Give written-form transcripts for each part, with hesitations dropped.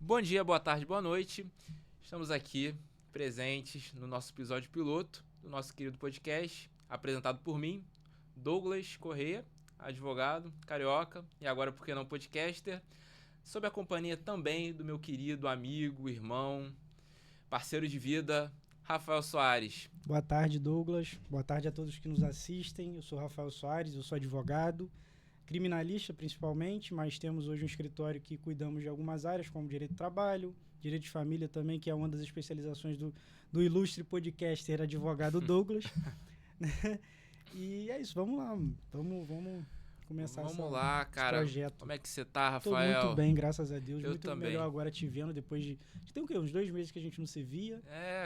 Bom dia, boa tarde, boa noite. Estamos aqui presentes no nosso episódio piloto do nosso querido podcast, apresentado por mim, Douglas Corrêa, advogado, carioca e agora, por que não, podcaster, sob a companhia também do meu querido amigo, irmão, parceiro de vida, Rafael Soares. Boa tarde, Douglas. Boa tarde a todos que nos assistem. Eu sou Rafael Soares, eu sou advogado, criminalista principalmente, mas temos hoje um escritório que cuidamos de algumas áreas, como direito do trabalho, direito de família também, que é uma das especializações do ilustre podcaster advogado Douglas. E é isso, vamos lá, vamos começar esse projeto. Como é que você tá, Tô Rafael? muito bem, graças a Deus. Eu muito também. melhor agora te vendo, depois de... Tem o quê? Uns 2 meses que a gente não se via.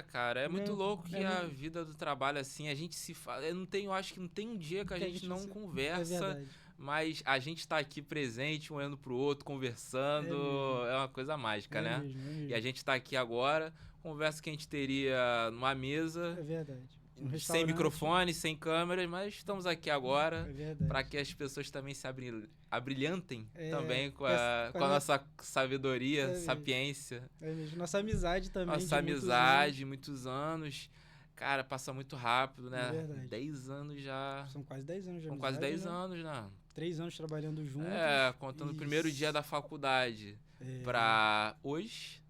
Cara, é muito louco que a vida do trabalho, assim, a gente se fala... Eu acho que não tem um dia que a gente não conversa, mas a gente tá aqui presente, um olhando pro outro, conversando, é uma coisa mágica, né? Mesmo. E a gente tá aqui agora, conversa que a gente teria numa mesa... É verdade. Sem microfone, sem câmeras, mas estamos aqui agora para que as pessoas também se abrilhantem também com a nossa sabedoria, sapiência. É mesmo. Nossa amizade também. Nossa amizade, muitos anos. Cara, passa muito rápido, né? É verdade. 10 anos já. São quase 10 anos de São amizade, quase 10 anos, né? 3 anos trabalhando juntos. Contando o primeiro dia da faculdade para hoje.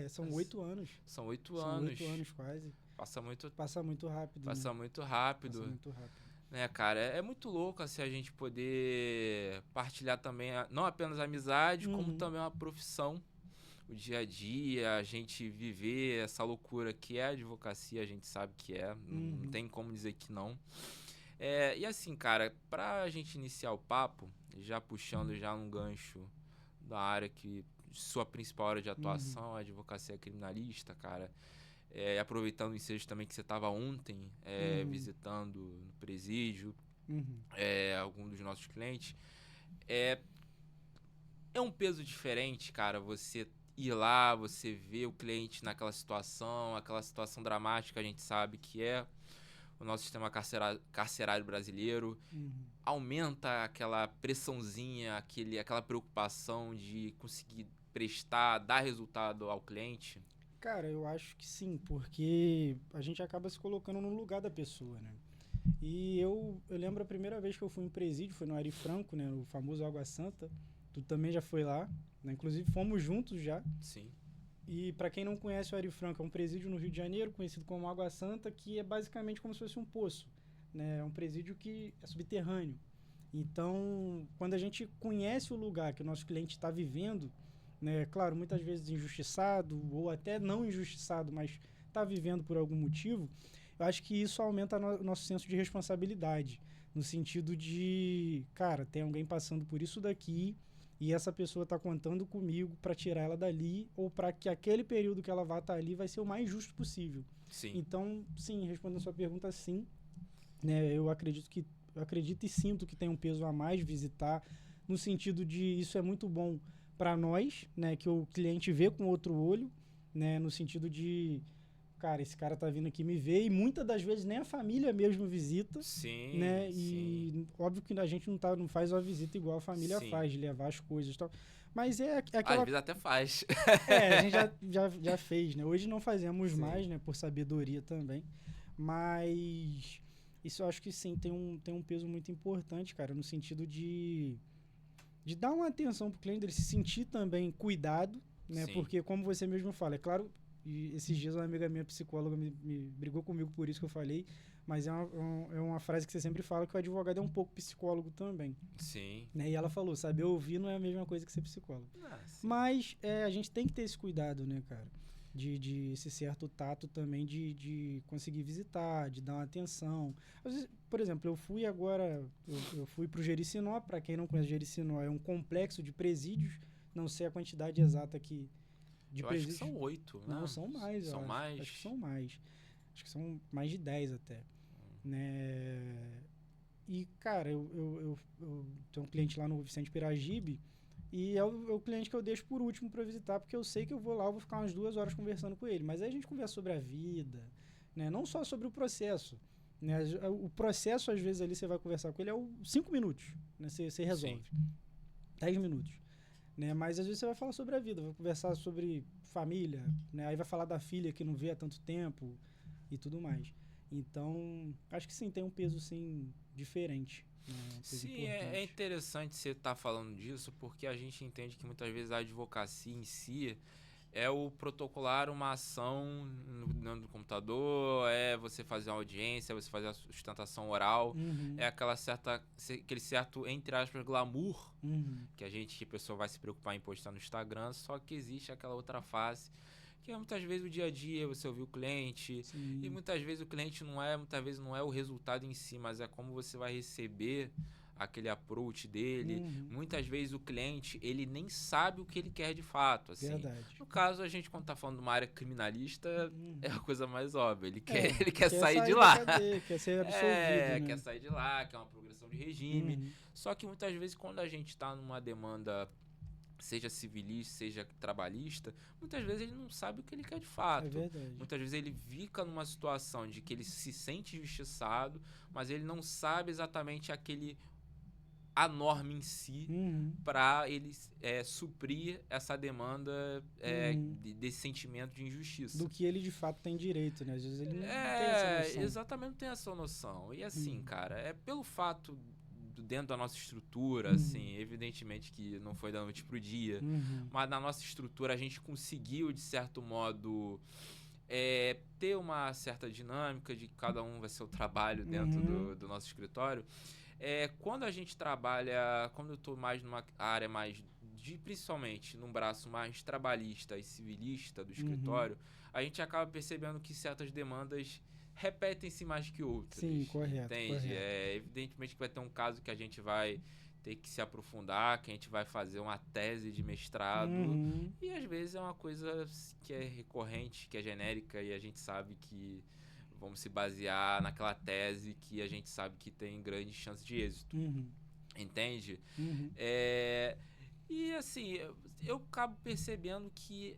São 8 anos. São 8 São anos. 8 anos quase. Passa muito rápido. Passa muito rápido. Né, cara, é muito louco assim, a gente poder partilhar também, não apenas a amizade, como também uma profissão, o dia a dia, a gente viver essa loucura que é a advocacia, a gente sabe que não tem como dizer que não. E assim, cara, pra gente iniciar o papo, já puxando já um gancho da área que sua principal área de atuação, a advocacia criminalista, cara, aproveitando o ensejo também que você estava ontem visitando no presídio algum dos nossos clientes, é um peso diferente, cara, você ir lá, você ver o cliente naquela situação, aquela situação dramática, a gente sabe que é o nosso sistema carcerário brasileiro, aumenta aquela pressãozinha, aquela preocupação de conseguir prestar, dar resultado ao cliente. Cara, eu acho que sim, porque a gente acaba se colocando no lugar da pessoa, né? E eu lembro a primeira vez que eu fui em presídio, foi no Ari Franco, né? O famoso Água Santa. Tu também já foi lá, né? Inclusive fomos juntos já. Sim. E para quem não conhece o Ari Franco, é um presídio no Rio de Janeiro, conhecido como Água Santa, que é basicamente como se fosse um poço, né? É um presídio que é subterrâneo. Então, quando a gente conhece o lugar que o nosso cliente está vivendo, né, claro, muitas vezes injustiçado ou até não injustiçado, mas está vivendo por algum motivo, eu acho que isso aumenta o nosso senso de responsabilidade, no sentido de, cara, tem alguém passando por isso daqui e essa pessoa está contando comigo para tirar ela dali ou para que aquele período que ela vai estar ali vai ser o mais justo possível. Sim. Então, sim, respondendo a sua pergunta, sim, né, eu acredito e sinto que tem um peso a mais visitar, no sentido de isso é muito bom para nós, né, que o cliente vê com outro olho, né, no sentido de, cara, esse cara tá vindo aqui me ver, e muitas das vezes nem a família mesmo visita, sim, né, sim. E óbvio que a gente não faz uma visita igual a família faz, de levar as coisas e tal, mas é aquela... Às vezes até faz. A gente já fez, né, hoje não fazemos mais, né, por sabedoria também, mas isso eu acho que sim, tem um peso muito importante, cara, no sentido de dar uma atenção pro cliente, ele se sentir também cuidado, né? Sim. Porque, como você mesmo fala, é claro, e esses dias uma amiga minha, psicóloga, me brigou comigo por isso que eu falei, mas é uma frase que você sempre fala, que o advogado é um pouco psicólogo também. Sim. Né? E ela falou, saber ouvir não é a mesma coisa que ser psicólogo. Mas a gente tem que ter esse cuidado, né, cara? De esse certo tato também de conseguir visitar, de dar uma atenção. Às vezes, por exemplo, eu fui para o Jericinó. Para quem não conhece, Jericinó é um complexo de presídios, não sei a quantidade exata aqui de presídios. Acho que são 8, né? Não, são mais. São mais? Acho que são mais. Acho que são mais de 10 até. Né? E, cara, eu tenho um cliente lá no Vicente Piragibe, e é o cliente que eu deixo por último para visitar, porque eu sei que eu vou lá, eu vou ficar umas 2 horas conversando com ele. Mas aí a gente conversa sobre a vida, né? Não só sobre o processo. Né? O processo, às vezes, ali você vai conversar com ele, 5 minutos. Né? Você resolve. 10 minutos. né? Mas às vezes você vai falar sobre a vida, vai conversar sobre família, né? Aí vai falar da filha que não vê há tanto tempo e tudo mais. Então, acho que sim, tem um peso sim diferente, né? Um peso Sim, é importante. interessante você estar falando disso, porque a gente entende que muitas vezes a advocacia em si é o protocolar uma ação no computador, é você fazer uma audiência, é você fazer a sustentação oral, Uhum, é aquele certo, entre aspas, glamour uhum. que a pessoa vai se preocupar em postar no Instagram, só que existe aquela outra face, que é muitas vezes o dia a dia, você ouvir o cliente, e Sim. muitas vezes o cliente muitas vezes não é o resultado em si, mas é como você vai receber aquele approach dele. Uhum. Muitas vezes o cliente, ele nem sabe o que ele quer de fato, assim. Verdade. No caso, a gente quando tá falando de uma área criminalista, é a Uhum. coisa mais óbvia. É, Ele quer quer sair de sair da lá. cadeia, quer ser absolvido, né? Quer sair de lá, quer uma progressão de regime. Uhum. Só que muitas vezes quando a gente tá numa demanda, seja civilista, seja trabalhista, muitas vezes ele não sabe o que ele quer de É fato. verdade. Muitas vezes ele fica numa situação de que ele se sente injustiçado, mas ele não sabe exatamente a norma em si Uhum. para ele suprir essa demanda Uhum. desse sentimento de injustiça. Do que ele de fato tem direito, né? Às vezes ele não tem essa noção. Exatamente, não tem essa noção. E assim, Uhum. cara, é pelo fato dentro da nossa estrutura, Uhum. assim, evidentemente que não foi da noite pro dia, Uhum. mas na nossa estrutura a gente conseguiu, de certo modo, ter uma certa dinâmica de que cada um vai ser o trabalho dentro Uhum. do nosso escritório. Quando a gente trabalha, quando eu estou mais numa área mais principalmente num braço mais trabalhista e civilista do Uhum. escritório, a gente acaba percebendo que certas demandas repetem-se mais que outras. Sim, correto, Entende? correto. Evidentemente que vai ter um caso que a gente vai ter que se aprofundar, que a gente vai fazer uma tese de mestrado, Uhum. e às vezes é uma coisa que é recorrente, que é genérica, e a gente sabe que vamos se basear naquela tese que a gente sabe que tem grande chance de êxito. Uhum. Entende? Uhum. E assim, eu acabo percebendo que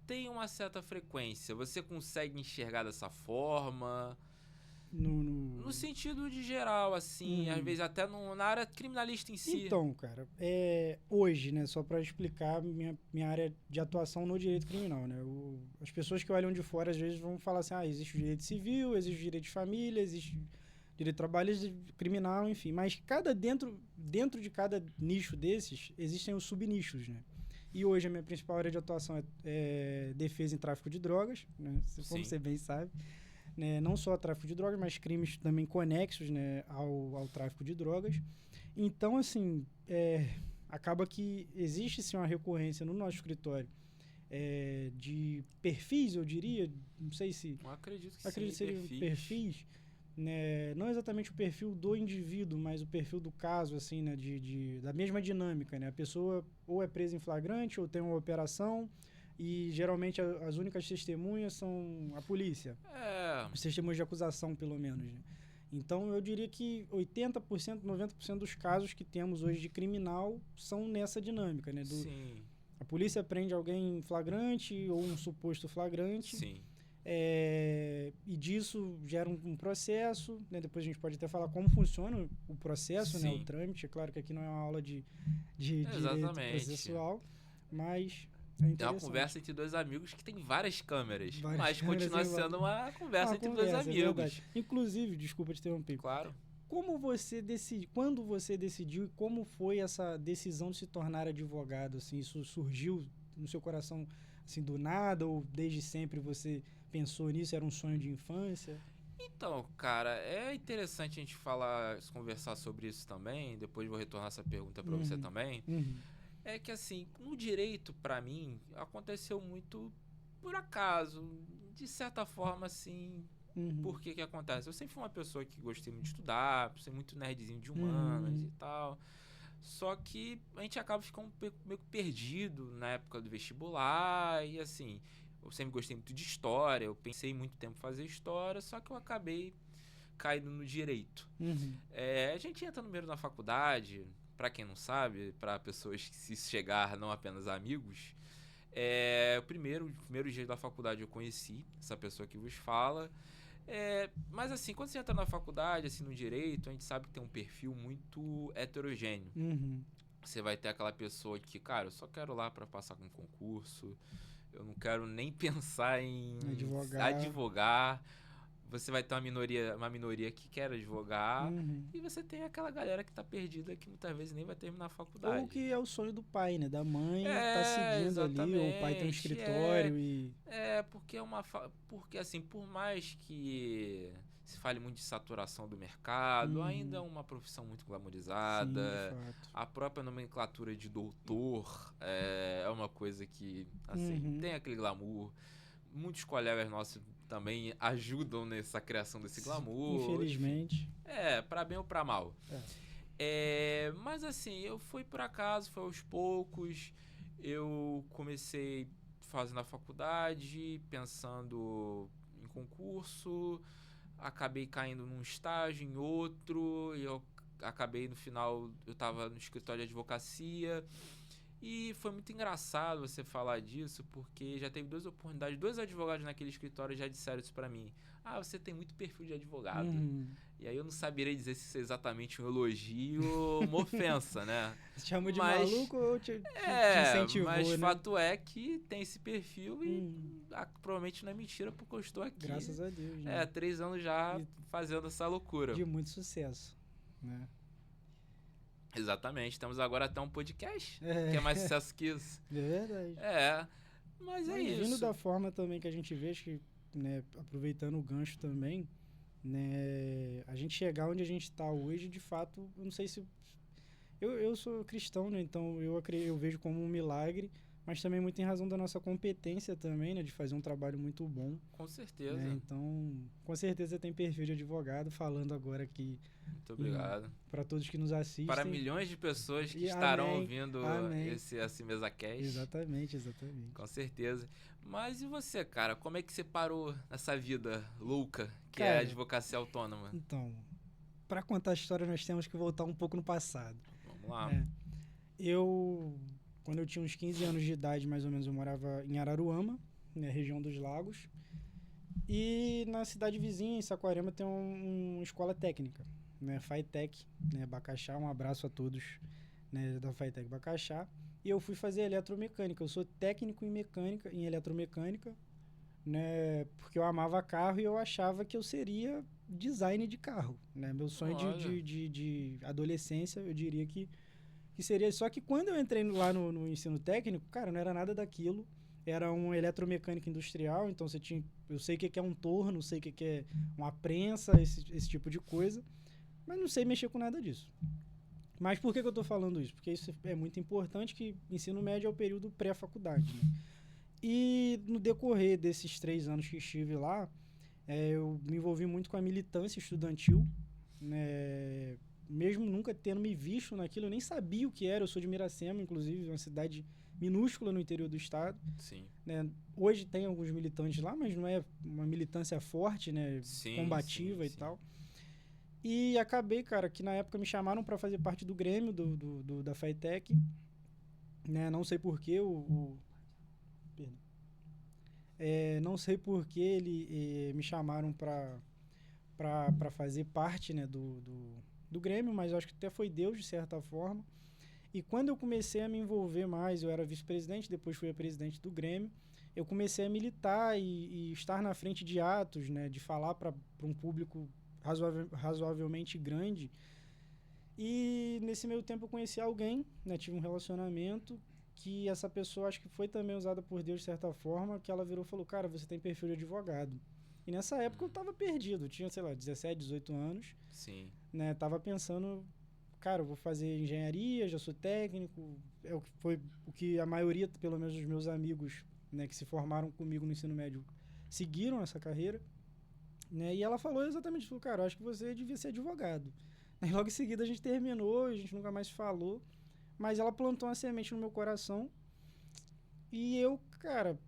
tem uma certa frequência. Você consegue enxergar dessa forma? No sentido de geral, assim, às Uhum. vezes até na área criminalista em si. Então, cara, hoje, né, só para explicar minha área de atuação no direito criminal, né, as pessoas que olham de fora às vezes vão falar assim, existe o direito civil, existe o direito de família, existe direito trabalhista, criminal, enfim, mas dentro de cada nicho desses existem os subnichos, né, e hoje a minha principal área de atuação é defesa em tráfico de drogas, né, como você bem sabe, né, não só tráfico de drogas, mas crimes também conexos, né, ao tráfico de drogas. Então, assim, acaba que existe sim uma recorrência no nosso escritório de perfis, eu diria, não sei se... Eu acredito que Acredito que sim, seriam perfis, né, não exatamente o perfil do indivíduo, mas o perfil do caso, assim, né, da mesma dinâmica, né? A pessoa ou é presa em flagrante ou tem uma operação e geralmente as únicas testemunhas são a polícia. Os testemunhos de acusação, pelo menos, né? Então, eu diria que 80%, 90% dos casos que temos hoje de criminal são nessa dinâmica, né? Sim. A polícia prende alguém em flagrante ou um suposto flagrante. Sim. E disso gera um processo, né? Depois a gente pode até falar como funciona o processo, né? O trâmite. É claro que aqui não é uma aula de direito processual, mas... É uma conversa entre dois amigos que tem várias câmeras, mas continua sendo uma conversa entre dois amigos. Inclusive, desculpa te interromper. Claro. Quando você decidiu e como foi essa decisão de se tornar advogado? Assim, isso surgiu no seu coração assim, do nada ou desde sempre você pensou nisso? Era um sonho de infância? Então, cara, é interessante a gente conversar sobre isso também. Depois vou retornar essa pergunta para você também. É que, assim, no direito, pra mim, aconteceu muito por acaso. De certa forma, assim, por que acontece? Eu sempre fui uma pessoa que gostei muito de estudar, ser muito nerdzinho de humanas e tal. Só que a gente acaba ficando meio que perdido na época do vestibular. E, assim, eu sempre gostei muito de história. Eu pensei muito tempo em fazer história, só que eu acabei caindo no direito. A gente entra no meio da faculdade... Para quem não sabe, para pessoas que se chegar não apenas amigos, o primeiro dia da faculdade eu conheci essa pessoa que vos fala. Mas assim, quando você entra na faculdade, assim, no direito, a gente sabe que tem um perfil muito heterogêneo. Você vai ter aquela pessoa que, cara, eu só quero lá para passar com concurso, eu não quero nem pensar em advogar. Você vai ter uma minoria que quer advogar, e você tem aquela galera que tá perdida que muitas vezes nem vai terminar a faculdade. Ou que é o sonho do pai, né? Da mãe tá seguindo exatamente, ali, ou o pai tem um escritório e... porque porque assim, por mais que se fale muito de saturação do mercado, ainda é uma profissão muito glamorizada. Sim, de fato. A própria nomenclatura de doutor é uma coisa que, assim, tem aquele glamour. Muitos colegas nossos também ajudam nessa criação desse glamour. Infelizmente. Pra bem ou pra mal. Mas assim, eu fui por acaso, foi aos poucos. Eu comecei fazendo a faculdade, pensando em concurso, acabei caindo num estágio, em outro, e eu acabei no final, eu tava no escritório de advocacia. E foi muito engraçado você falar disso, porque já teve 2 oportunidades, 2 advogados naquele escritório já disseram isso pra mim. Você tem muito perfil de advogado. E aí eu não saberia dizer se isso é exatamente um elogio ou uma ofensa, né? Você chamou de maluco ou te incentivou, mas né? fato é que tem esse perfil e provavelmente não é mentira porque eu estou aqui. Graças a Deus. Né? 3 anos já fazendo essa loucura. De muito sucesso, né? Exatamente, temos agora até um podcast, que é mais sucesso que isso. É verdade. Mas é isso. Vindo da forma também que a gente vê, acho que, né, aproveitando o gancho também, né, a gente chegar onde a gente está hoje, de fato, eu não sei se... Eu sou cristão, né, então eu vejo como um milagre, mas também muito em razão da nossa competência também, né, de fazer um trabalho muito bom. Com certeza. Né, então, com certeza tem perfil de advogado, falando agora aqui. Muito obrigado. Para todos que nos assistem. Para milhões de pessoas que estarão ouvindo esse Assim Mesa Cast. Exatamente. Com certeza. Mas e você, cara? Como é que você parou nessa vida louca que cara, é a advocacia autônoma? Então, para contar a história, nós temos que voltar um pouco no passado. Vamos lá. Quando eu tinha uns 15 anos de idade, mais ou menos, eu morava em Araruama, na região dos Lagos. E na cidade vizinha, em Saquarema, tem uma escola técnica, né, FATEC, né, Bacaxá. Um abraço a todos, né, da FATEC Bacaxá. E eu fui fazer eletromecânica. Eu sou técnico em eletromecânica, né, porque eu amava carro e eu achava que eu seria design de carro, né? Meu sonho de adolescência, eu diria que seria. Só que quando eu entrei lá no ensino técnico, cara, não era nada daquilo. Era um eletromecânica industrial, então eu sei o que é um torno, sei o que é uma prensa, esse tipo de coisa, mas não sei mexer com nada disso. Mas por que eu estou falando isso? Porque isso é muito importante, que ensino médio é o período pré-faculdade, né? E no decorrer desses 3 anos que estive lá, eu me envolvi muito com a militância estudantil, né? Mesmo nunca tendo me visto naquilo, eu nem sabia o que era. Eu sou de Miracema, inclusive, uma cidade minúscula no interior do estado. Sim. Né? Hoje tem alguns militantes lá, mas não é uma militância forte, né? Combativa e tal. E acabei, cara, que na época me chamaram para fazer parte do Grêmio da FATEC. Né? Não sei porquê não sei porquê me chamaram para fazer parte, né, do Grêmio, mas eu acho que até foi Deus, de certa forma. E quando eu comecei a me envolver mais, eu era vice-presidente, depois fui a presidente do Grêmio, eu comecei a militar e estar na frente de atos, né, de falar para um público razoavelmente grande. E nesse meio tempo eu conheci alguém, né, tive um relacionamento, que essa pessoa acho que foi também usada por Deus de certa forma, que ela virou e falou: cara, você tem perfil de advogado. E nessa época eu tava perdido, tinha, sei lá, 17, 18 anos. Sim. Né, tava pensando, cara, eu vou fazer engenharia, já sou técnico, foi o que a maioria, pelo menos dos meus amigos, né, que se formaram comigo no ensino médio, seguiram essa carreira. Né, e ela falou exatamente isso, cara, eu acho que você devia ser advogado. Aí logo em seguida a gente terminou, a gente nunca mais se falou, mas ela plantou uma semente no meu coração. E eu, cara,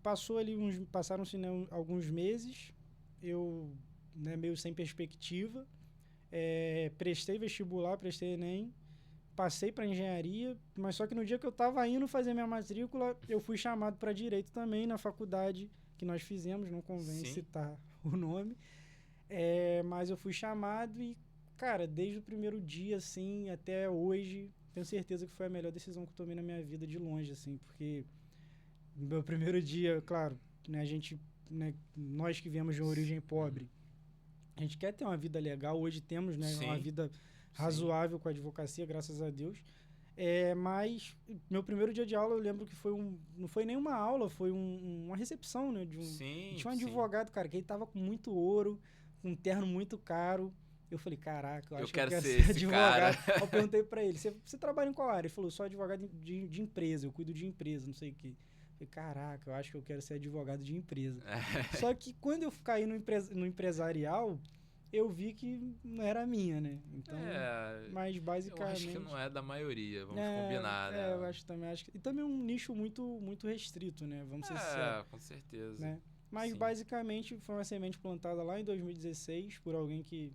passaram-se, né, alguns meses, eu, né, meio sem perspectiva, prestei vestibular, prestei Enem, passei para engenharia, mas só que no dia que eu estava indo fazer minha matrícula, eu fui chamado para direito também na faculdade que nós fizemos, não convém citar o nome, mas eu fui chamado e, cara, desde o primeiro dia, assim, até hoje, tenho certeza que foi a melhor decisão que eu tomei na minha vida de longe, assim, porque no meu primeiro dia, claro, né, a gente, né, nós que viemos de uma origem pobre, a gente quer ter uma vida legal, hoje temos, né, uma vida razoável com a advocacia, graças a Deus. Mas meu primeiro dia de aula eu lembro que não foi nenhuma aula, foi uma recepção, né? Tinha um advogado, cara, que ele tava com muito ouro, com um terno muito caro. Eu falei, caraca, eu acho que eu quero ser advogado. Eu perguntei pra ele, você trabalha em qual área? Ele falou, sou advogado de empresa, eu cuido de empresa, não sei o quê. Eu falei, caraca, eu acho que eu quero ser advogado de empresa. Só que quando eu caí no empresarial, eu vi que não era a minha, né? Então, mas basicamente... Eu acho que não é da maioria, vamos combinar, né? Eu acho também. E também é um nicho muito, muito restrito, né? Vamos ser sinceros. Com certeza. Né? Mas basicamente foi uma semente plantada lá em 2016 por alguém que,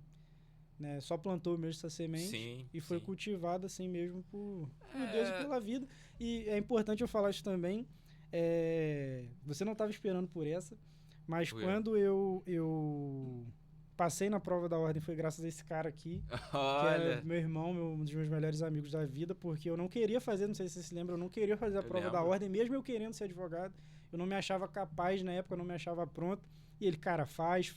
né, só plantou mesmo essa semente e foi cultivada assim mesmo por Deus e pela vida. E é importante eu falar isso também. Você não estava esperando por essa, mas quando eu passei na prova da ordem, foi graças a esse cara aqui, Olha. que é meu irmão, um dos meus melhores amigos da vida, porque eu não queria fazer, não sei se você se lembra, eu não queria fazer a prova da ordem, mesmo eu querendo ser advogado. Eu não me achava capaz na época, eu não me achava pronto. E ele, cara, faz.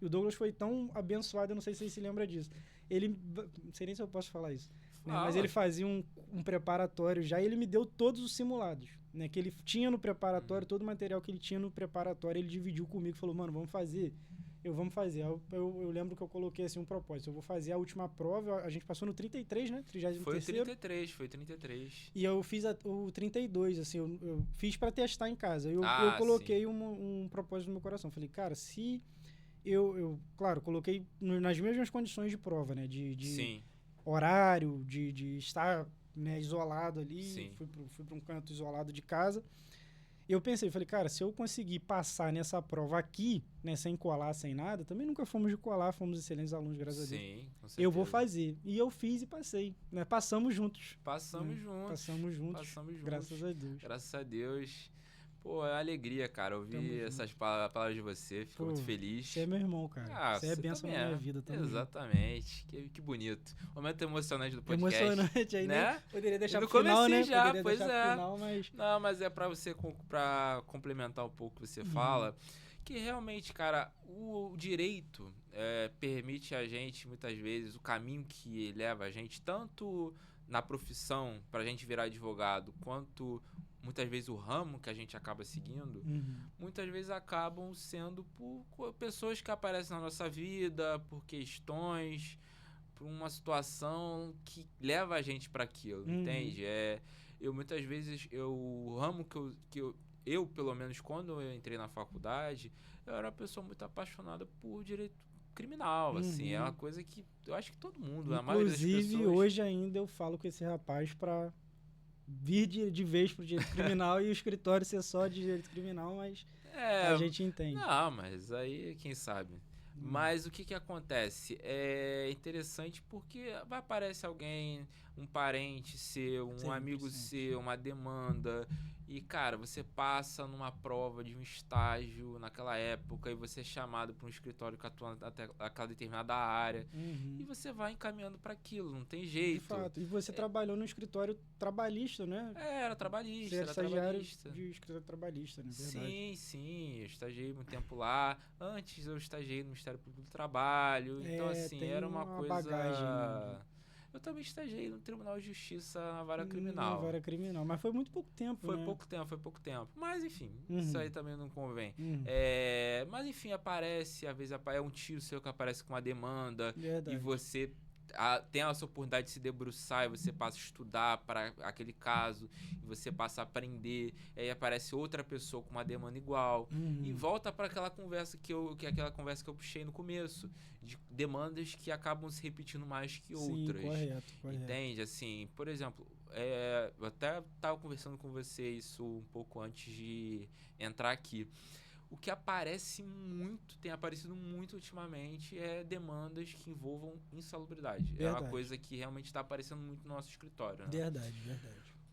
E o Douglas foi tão abençoado, eu não sei se você se lembra disso. Ele, não sei nem se eu posso falar isso, né? Mas ele fazia um preparatório já, e ele me deu todos os simulados, né? Que ele tinha no preparatório, todo o material que ele tinha no preparatório, ele dividiu comigo, falou, mano, vamos fazer. Vamos fazer. Eu lembro que eu coloquei assim um propósito. Eu vou fazer a última prova. A gente passou no 33, né? 33º. Foi 33. E eu fiz o 32, assim. Eu fiz pra testar em casa. Eu coloquei um propósito no meu coração. Falei, cara, se claro, coloquei nas mesmas condições de prova, né? De horário, de estar, né, isolado ali. Fui pra um canto isolado de casa. Eu pensei, falei, cara, se eu conseguir passar nessa prova aqui, né, sem colar, sem nada, também nunca fomos de colar, fomos excelentes alunos, graças a Deus. Com certeza. Eu vou fazer. E eu fiz e passei, né? Passamos juntos. Passamos juntos. Graças a Deus. Graças a Deus. Pô, é uma alegria, cara, ouvir essas palavras de você. Fico muito feliz. Você é meu irmão, cara. Você é bênção na minha vida também. Exatamente. Que bonito. Momento emocionante do podcast. Emocionante aí, né? Poderia deixar pro final, né? Já, pois final, mas... Não, mas é pra você, pra complementar um pouco o que você fala, que realmente, cara, o direito permite a gente, muitas vezes, o caminho que leva a gente, tanto na profissão, pra gente virar advogado, quanto... muitas vezes o ramo que a gente acaba seguindo, muitas vezes acabam sendo por pessoas que aparecem na nossa vida, por questões, por uma situação que leva a gente para aquilo, entende? Muitas vezes, o ramo que eu, pelo menos quando eu entrei na faculdade, eu era uma pessoa muito apaixonada por direito criminal, assim, é uma coisa que eu acho que todo mundo, a maioria das pessoas... Inclusive, hoje ainda eu falo com esse rapaz para vir de vez pro direito criminal e o escritório ser só de direito criminal, mas a gente entende. Não, mas aí quem sabe. Mas o que acontece? É interessante porque vai aparecer alguém, um parente seu, um amigo seu, uma demanda, e, cara, você passa numa prova de um estágio naquela época e você é chamado para um escritório que atua até aquela determinada área e você vai encaminhando para aquilo, não tem jeito. De fato. E você trabalhou no escritório trabalhista, né? Era trabalhista, era trabalhista. De escritório trabalhista, né? Verdade. Sim. Eu estagiei muito tempo lá. Antes eu estagiei no Ministério Público do Trabalho. Então, assim, era uma coisa... bagagem, né? Eu também estagiei no Tribunal de Justiça na vara criminal. Na vara criminal, mas foi muito pouco tempo, Foi pouco tempo. Mas, enfim, isso aí também não convém. Mas, enfim, às vezes é um tio seu que aparece com uma demanda. Verdade. E você tem essa oportunidade de se debruçar e você passa a estudar para aquele caso, e você passa a aprender, e aí aparece outra pessoa com uma demanda igual, e volta para aquela conversa que eu puxei no começo, de demandas que acabam se repetindo mais que outras. Correto. Entende? Assim, por exemplo, eu até estava conversando com você isso um pouco antes de entrar aqui. O que tem aparecido muito ultimamente, é demandas que envolvam insalubridade. Verdade. É uma coisa que realmente está aparecendo muito no nosso escritório. Né? Verdade.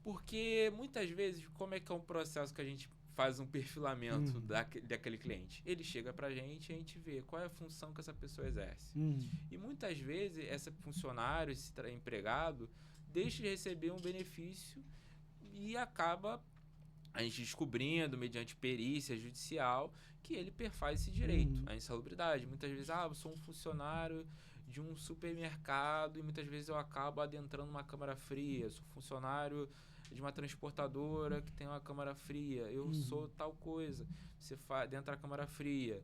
Porque muitas vezes, como é que é um processo que a gente faz um perfilamento daquele cliente? Ele chega pra gente e a gente vê qual é a função que essa pessoa exerce. E muitas vezes, esse funcionário, esse empregado, deixa de receber um benefício e acaba a gente descobrindo, mediante perícia judicial, que ele perfaz esse direito, a insalubridade. Muitas vezes, eu sou um funcionário de um supermercado e muitas vezes eu acabo adentrando uma câmara fria, sou funcionário de uma transportadora que tem uma câmara fria, eu sou tal coisa, você dentro da câmara fria.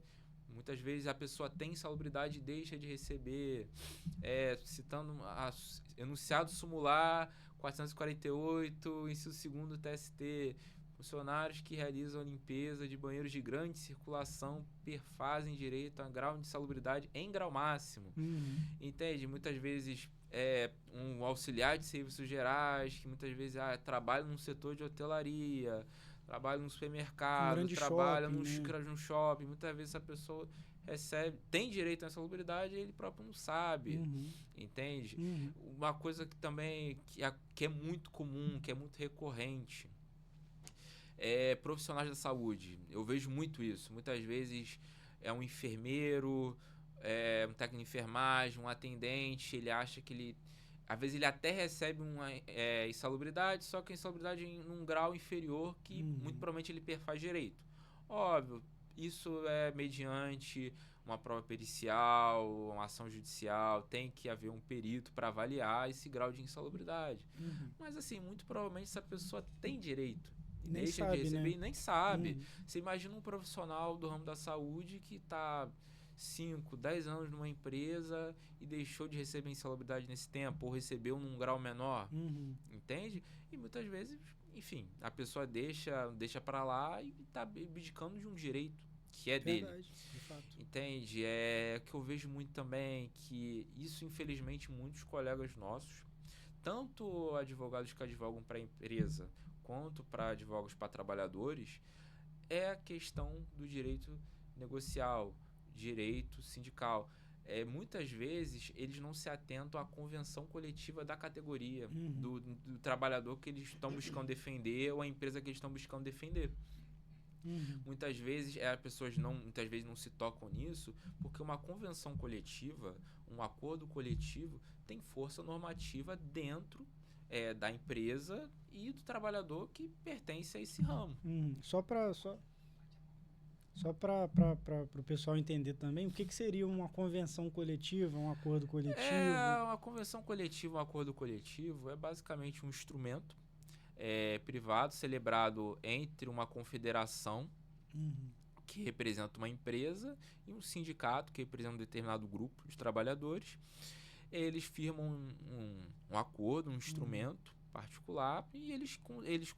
Muitas vezes a pessoa tem insalubridade e deixa de receber, citando enunciado sumular 448, inciso 2º TST, funcionários que realizam limpeza de banheiros de grande circulação perfazem direito a grau de insalubridade em grau máximo. Entende? Muitas vezes um auxiliar de serviços gerais, que muitas vezes trabalha num setor de hotelaria, trabalha num supermercado, trabalha num shopping. Muitas vezes essa pessoa tem direito à insalubridade e ele próprio não sabe. Entende? Uma coisa que também que é muito comum, que é muito recorrente, profissionais da saúde. Eu vejo muito isso. Muitas vezes é um enfermeiro, um técnico de enfermagem, um atendente, ele acha que às vezes ele até recebe uma insalubridade, só que a insalubridade num grau inferior que muito provavelmente ele perfaz direito. Óbvio, isso é mediante uma prova pericial, uma ação judicial, tem que haver um perito para avaliar esse grau de insalubridade. Mas assim, muito provavelmente essa pessoa tem direito. Nem deixa sabe, de receber, né? E nem sabe. Você imagina um profissional do ramo da saúde que está 5, 10 anos numa empresa e deixou de receber insalubridade nesse tempo, ou recebeu num grau menor, entende? E muitas vezes, enfim, a pessoa deixa para lá e está abdicando de um direito que é dele. Verdade, de fato. Entende? É que eu vejo muito também que isso, infelizmente, muitos colegas nossos, tanto advogados que advogam para a empresa, quanto para advogados para trabalhadores, é a questão do direito negocial, direito sindical. Muitas vezes eles não se atentam à convenção coletiva da categoria, do trabalhador que eles estão buscando defender ou a empresa que eles estão buscando defender. Muitas vezes as pessoas muitas vezes não se tocam nisso porque uma convenção coletiva, um acordo coletivo tem força normativa dentro da empresa e do trabalhador que pertence a esse ramo. Só para o pessoal entender também, o que seria uma convenção coletiva, um acordo coletivo? Uma convenção coletiva, um acordo coletivo é basicamente um instrumento privado celebrado entre uma confederação que representa uma empresa e um sindicato que representa um determinado grupo de trabalhadores. Eles firmam um acordo, um instrumento particular e eles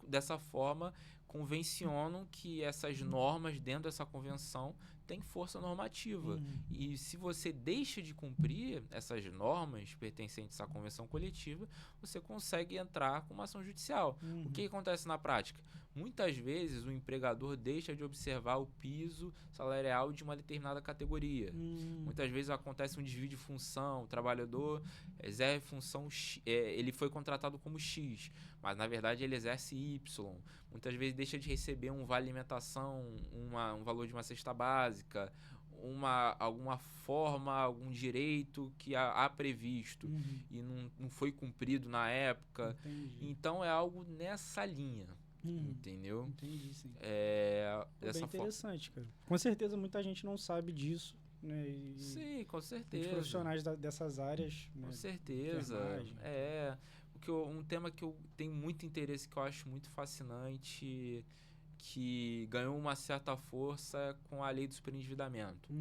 dessa forma convencionam que essas normas dentro dessa convenção têm força normativa. E se você deixa de cumprir essas normas pertencentes à convenção coletiva, você consegue entrar com uma ação judicial. O que acontece na prática? Muitas vezes o empregador deixa de observar o piso salarial de uma determinada categoria. Muitas vezes acontece um desvio de função, o trabalhador exerce função X, ele foi contratado como X, mas na verdade ele exerce Y. Muitas vezes deixa de receber um vale alimentação, um valor de uma cesta básica, alguma forma, algum direito que há previsto e não foi cumprido na época. Entendi. Então é algo nessa linha. Entendeu? Entendi, sim. Dessa bem interessante, cara. Com certeza muita gente não sabe disso, né? Sim, com certeza. Os profissionais dessas áreas. Com né? certeza. Um tema que eu tenho muito interesse, que eu acho muito fascinante, que ganhou uma certa força com a lei do superendividamento.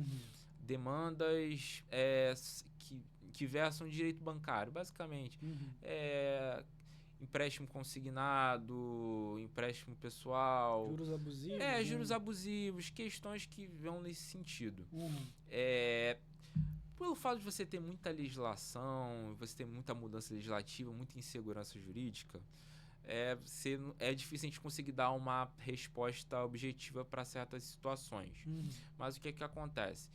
Demandas que versam direito bancário, basicamente. Empréstimo consignado, empréstimo pessoal. Juros abusivos. Juros abusivos, questões que vão nesse sentido. Pelo fato de você ter muita legislação, você ter muita mudança legislativa, muita insegurança jurídica, é difícil a gente conseguir dar uma resposta objetiva para certas situações. Mas o que acontece?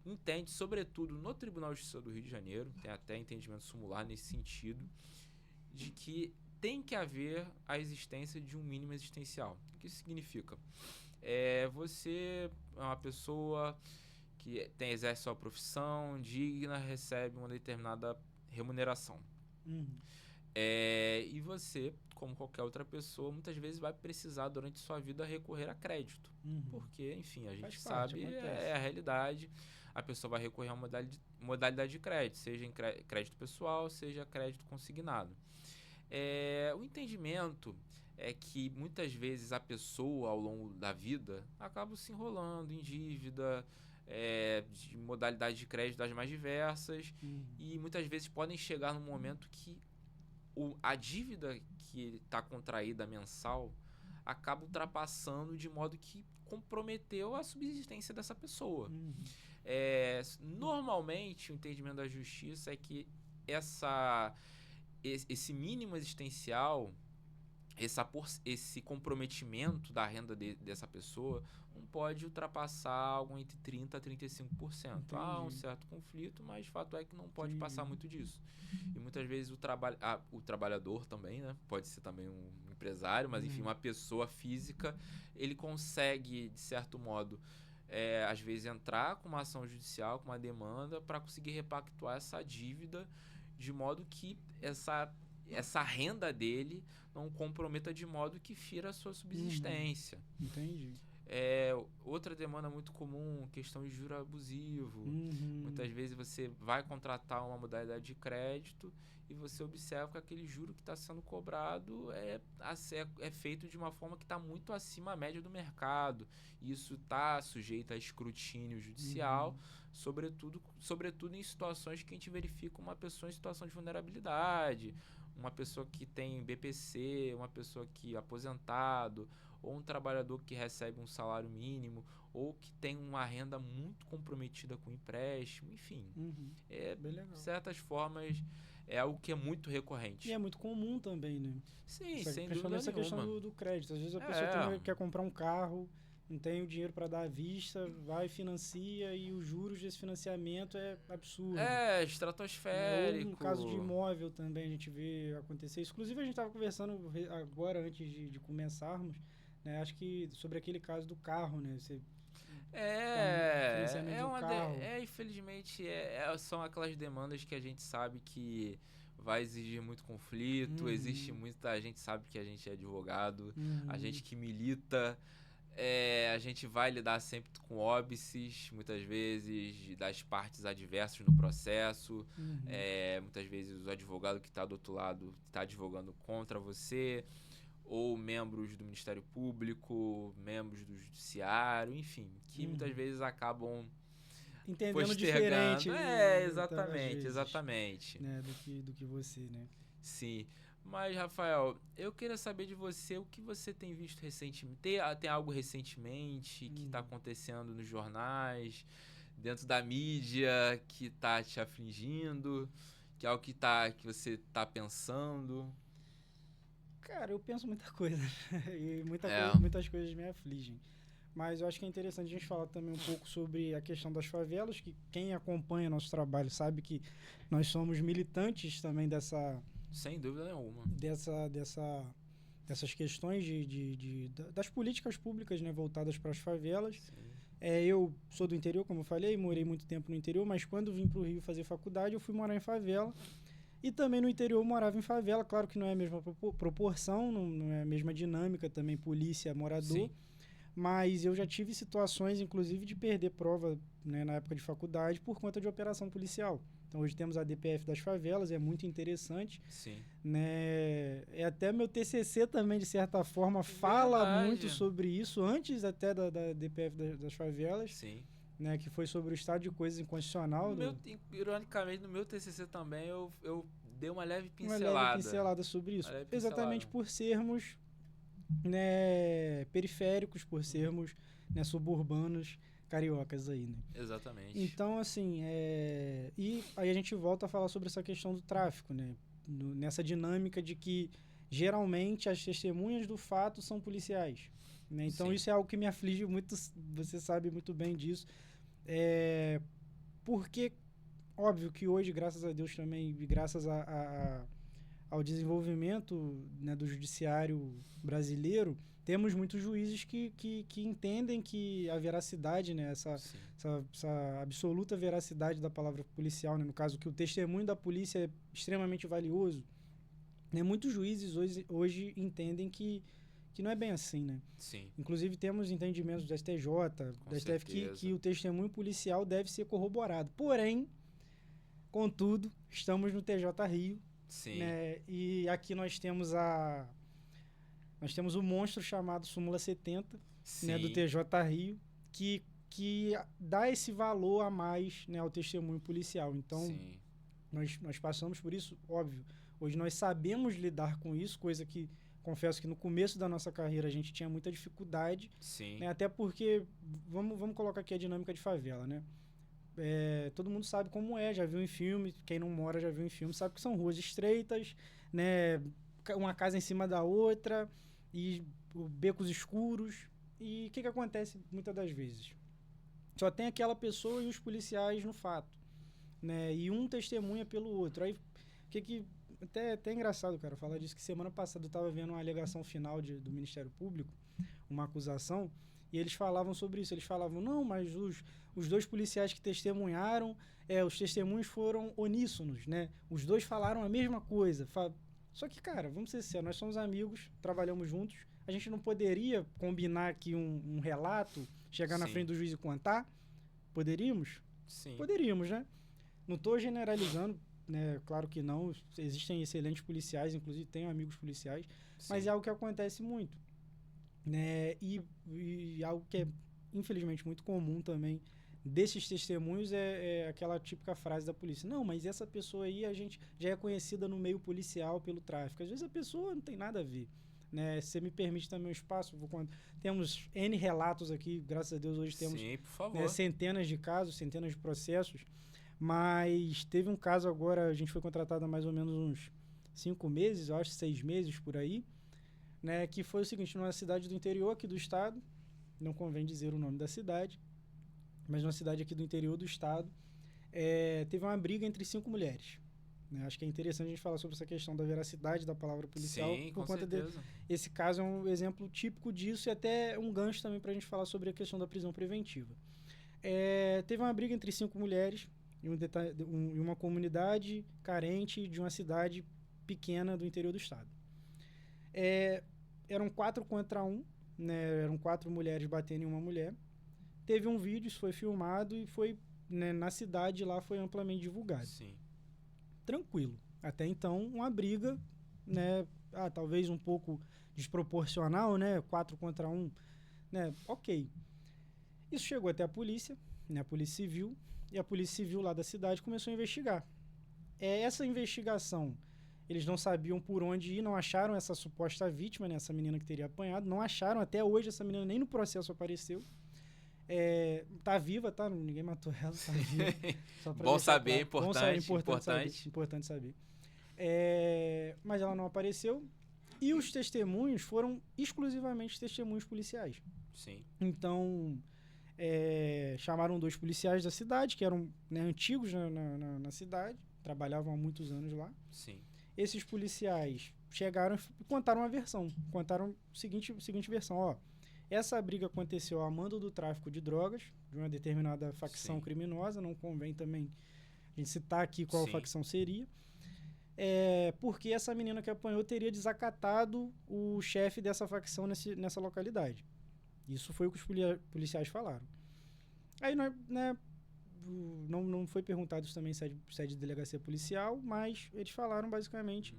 Entende, sobretudo no Tribunal de Justiça do Rio de Janeiro, tem até entendimento sumular nesse sentido, de que tem que haver a existência de um mínimo existencial. O que isso significa? Você é uma pessoa que exerce sua profissão digna, recebe uma determinada remuneração. E você, como qualquer outra pessoa, muitas vezes vai precisar durante sua vida recorrer a crédito. Porque, enfim, a gente sabe, é a realidade. A pessoa vai recorrer a uma modalidade de crédito, seja em crédito pessoal, seja crédito consignado. O entendimento é que muitas vezes a pessoa, ao longo da vida, acaba se enrolando em dívida, de modalidade de crédito das mais diversas, e muitas vezes podem chegar num momento que a dívida que está contraída mensal acaba ultrapassando de modo que comprometeu a subsistência dessa pessoa. Normalmente, o entendimento da justiça é que esse mínimo existencial, esse comprometimento da renda dessa pessoa não pode ultrapassar algo entre 30% a 35%. Há um certo conflito, mas o fato é que não pode passar muito disso. E muitas vezes o trabalhador também, né? Pode ser também um empresário, mas enfim, uma pessoa física, ele consegue, de certo modo, às vezes entrar com uma ação judicial, com uma demanda, para conseguir repactuar essa dívida, de modo que essa renda dele não comprometa de modo que fira a sua subsistência. Entendi. Outra demanda muito comum, questão de juro abusivo. Muitas vezes você vai contratar uma modalidade de crédito e você observa que aquele juro que está sendo cobrado é feito de uma forma que está muito acima da média do mercado. Isso está sujeito a escrutínio judicial, sobretudo em situações que a gente verifica uma pessoa em situação de vulnerabilidade, uma pessoa que tem BPC, uma pessoa que é aposentado, ou um trabalhador que recebe um salário mínimo, ou que tem uma renda muito comprometida com empréstimo, enfim. Bem legal. De certas formas, é algo que é muito recorrente. E é muito comum também, né? Sim, sem dúvida nenhuma. Essa questão do crédito. Às vezes a pessoa quer comprar um carro, não tem o dinheiro para dar à vista, vai, financia, e os juros desse financiamento é absurdo. Estratosférico. Ou no caso de imóvel também a gente vê acontecer isso. Inclusive a gente estava conversando agora, antes de começarmos, né? Acho que sobre aquele caso do carro, né? Você infelizmente, são aquelas demandas que a gente sabe que vai exigir muito conflito, existe muita, a gente sabe que a gente é advogado, a gente que milita, a gente vai lidar sempre com óbices, muitas vezes, das partes adversas no processo, muitas vezes o advogado que está do outro lado está advogando contra você, ou membros do Ministério Público, membros do Judiciário, enfim, que muitas vezes acabam entendendo diferente. Exatamente. Né, do que você, né? Sim. Mas, Rafael, eu queria saber de você o que você tem visto recentemente. Tem algo recentemente que está acontecendo nos jornais, dentro da mídia, que está te afligindo, que é algo que você está pensando? Cara, eu penso muita coisa. E muitas coisas me afligem. Mas eu acho que é interessante a gente falar também um pouco sobre a questão das favelas, que quem acompanha nosso trabalho sabe que nós somos militantes também sem dúvida nenhuma. Dessas questões das políticas públicas, né, voltadas para as favelas. Eu sou do interior, como eu falei, morei muito tempo no interior, mas quando vim para o Rio fazer faculdade, eu fui morar em favela. E também no interior eu morava em favela. Claro que não é a mesma proporção, não é a mesma dinâmica também, polícia, morador. Sim. Mas eu já tive situações, inclusive, de perder prova, né, na época de faculdade por conta de operação policial. Então, hoje temos a DPF das favelas, é muito interessante. Sim. Né? Até meu TCC também, de certa forma, fala muito sobre isso, antes até da DPF das favelas. Sim. Né, que foi sobre o estado de coisas inconstitucional. Ironicamente, no meu TCC também, eu dei uma leve pincelada. Uma leve pincelada sobre isso. Exatamente por sermos, né, periféricos, por sermos, né, suburbanos, cariocas aí, né? Exatamente. Então, assim, e aí a gente volta a falar sobre essa questão do tráfico, né? Nessa dinâmica de que, geralmente, as testemunhas do fato são policiais. Né? Então, Sim. Isso é algo que me aflige muito, você sabe muito bem disso. Porque, óbvio que hoje, graças a Deus também, e graças ao desenvolvimento, né, do judiciário brasileiro, temos muitos juízes que entendem que a veracidade, né, essa absoluta veracidade da palavra policial, né, no caso que o testemunho da polícia é extremamente valioso, Né? Muitos juízes hoje entendem que não é bem assim, né? Sim. Inclusive, temos entendimentos do STJ, da STF, que o testemunho policial deve ser corroborado. Porém, contudo, estamos no TJ Rio. Sim. Né? E aqui nós temos o monstro chamado Súmula 70, né, do TJ Rio, que dá esse valor a mais, né, ao testemunho policial. Então, nós passamos por isso, óbvio. Hoje nós sabemos lidar com isso, coisa que, confesso que no começo da nossa carreira a gente tinha muita dificuldade. Né, até porque, vamos colocar aqui a dinâmica de favela, né? Todo mundo sabe como é, já viu em filme, quem não mora já viu em filme, sabe que são ruas estreitas, né, uma casa em cima da outra, e becos escuros. E o que acontece muitas das vezes? Só tem aquela pessoa e os policiais no fato, né, e um testemunha pelo outro. Aí, até é engraçado, cara, falar disso, que semana passada eu estava vendo uma alegação final do Ministério Público, uma acusação, e eles falavam sobre isso. Eles falavam, não, mas os dois policiais que testemunharam, os testemunhos foram uníssonos, né? Os dois falaram a mesma coisa. Só que, cara, vamos ser sinceros, nós somos amigos, trabalhamos juntos, a gente não poderia combinar aqui um relato, chegar na frente do juiz e contar? Poderíamos? Sim. Poderíamos, né? Não estou generalizando, né? Claro que não, existem excelentes policiais, inclusive tenho amigos policiais, mas é algo que acontece muito. Né? E algo que é infelizmente muito comum também desses testemunhos é aquela típica frase da polícia: não, mas essa pessoa aí a gente já é conhecida no meio policial pelo tráfico. Às vezes a pessoa não tem nada a ver, né? Se você me permite também um espaço, temos N relatos aqui, graças a Deus hoje temos, por favor, né, centenas de casos, centenas de processos, mas teve um caso agora, a gente foi contratado há mais ou menos uns 5 meses, eu acho 6 meses por aí, né, que foi o seguinte: numa cidade do interior aqui do estado, não convém dizer o nome da cidade, mas numa cidade aqui do interior do estado, teve uma briga entre 5 mulheres. Né? Acho que é interessante a gente falar sobre essa questão da veracidade da palavra policial. Sim, por com conta certeza. Esse caso é um exemplo típico disso, e até um gancho também para a gente falar sobre a questão da prisão preventiva. Teve uma briga entre 5 mulheres em uma comunidade carente de uma cidade pequena do interior do estado. Eram 4 contra 1, né? Eram 4 mulheres batendo em uma mulher. Teve um vídeo, isso foi filmado e foi, né, na cidade lá foi amplamente divulgado. Sim. Tranquilo. Até então, uma briga, né, talvez um pouco desproporcional, né? 4 contra 1, né? Ok. Isso chegou até a polícia, né? A Polícia Civil, e a Polícia Civil lá da cidade começou a investigar. Essa investigação, eles não sabiam por onde ir, não acharam essa suposta vítima, né, essa menina que teria apanhado, não acharam até hoje, essa menina nem no processo apareceu. Tá viva, tá? Ninguém matou ela, tá viva. Bom saber, importante. Importante saber. Mas ela não apareceu, e os testemunhos foram exclusivamente testemunhos policiais. Sim. Então, chamaram 2 policiais da cidade, que eram, né, antigos na cidade, trabalhavam há muitos anos lá. Sim. Esses policiais chegaram e contaram uma versão. Contaram a seguinte versão: ó, essa briga aconteceu a mando do tráfico de drogas, de uma determinada facção criminosa, não convém também a gente citar aqui qual facção seria, porque essa menina que apanhou teria desacatado o chefe dessa facção nessa localidade. Isso foi o que os policiais falaram. Aí, né, não foi perguntado também se é de delegacia policial, mas eles falaram basicamente,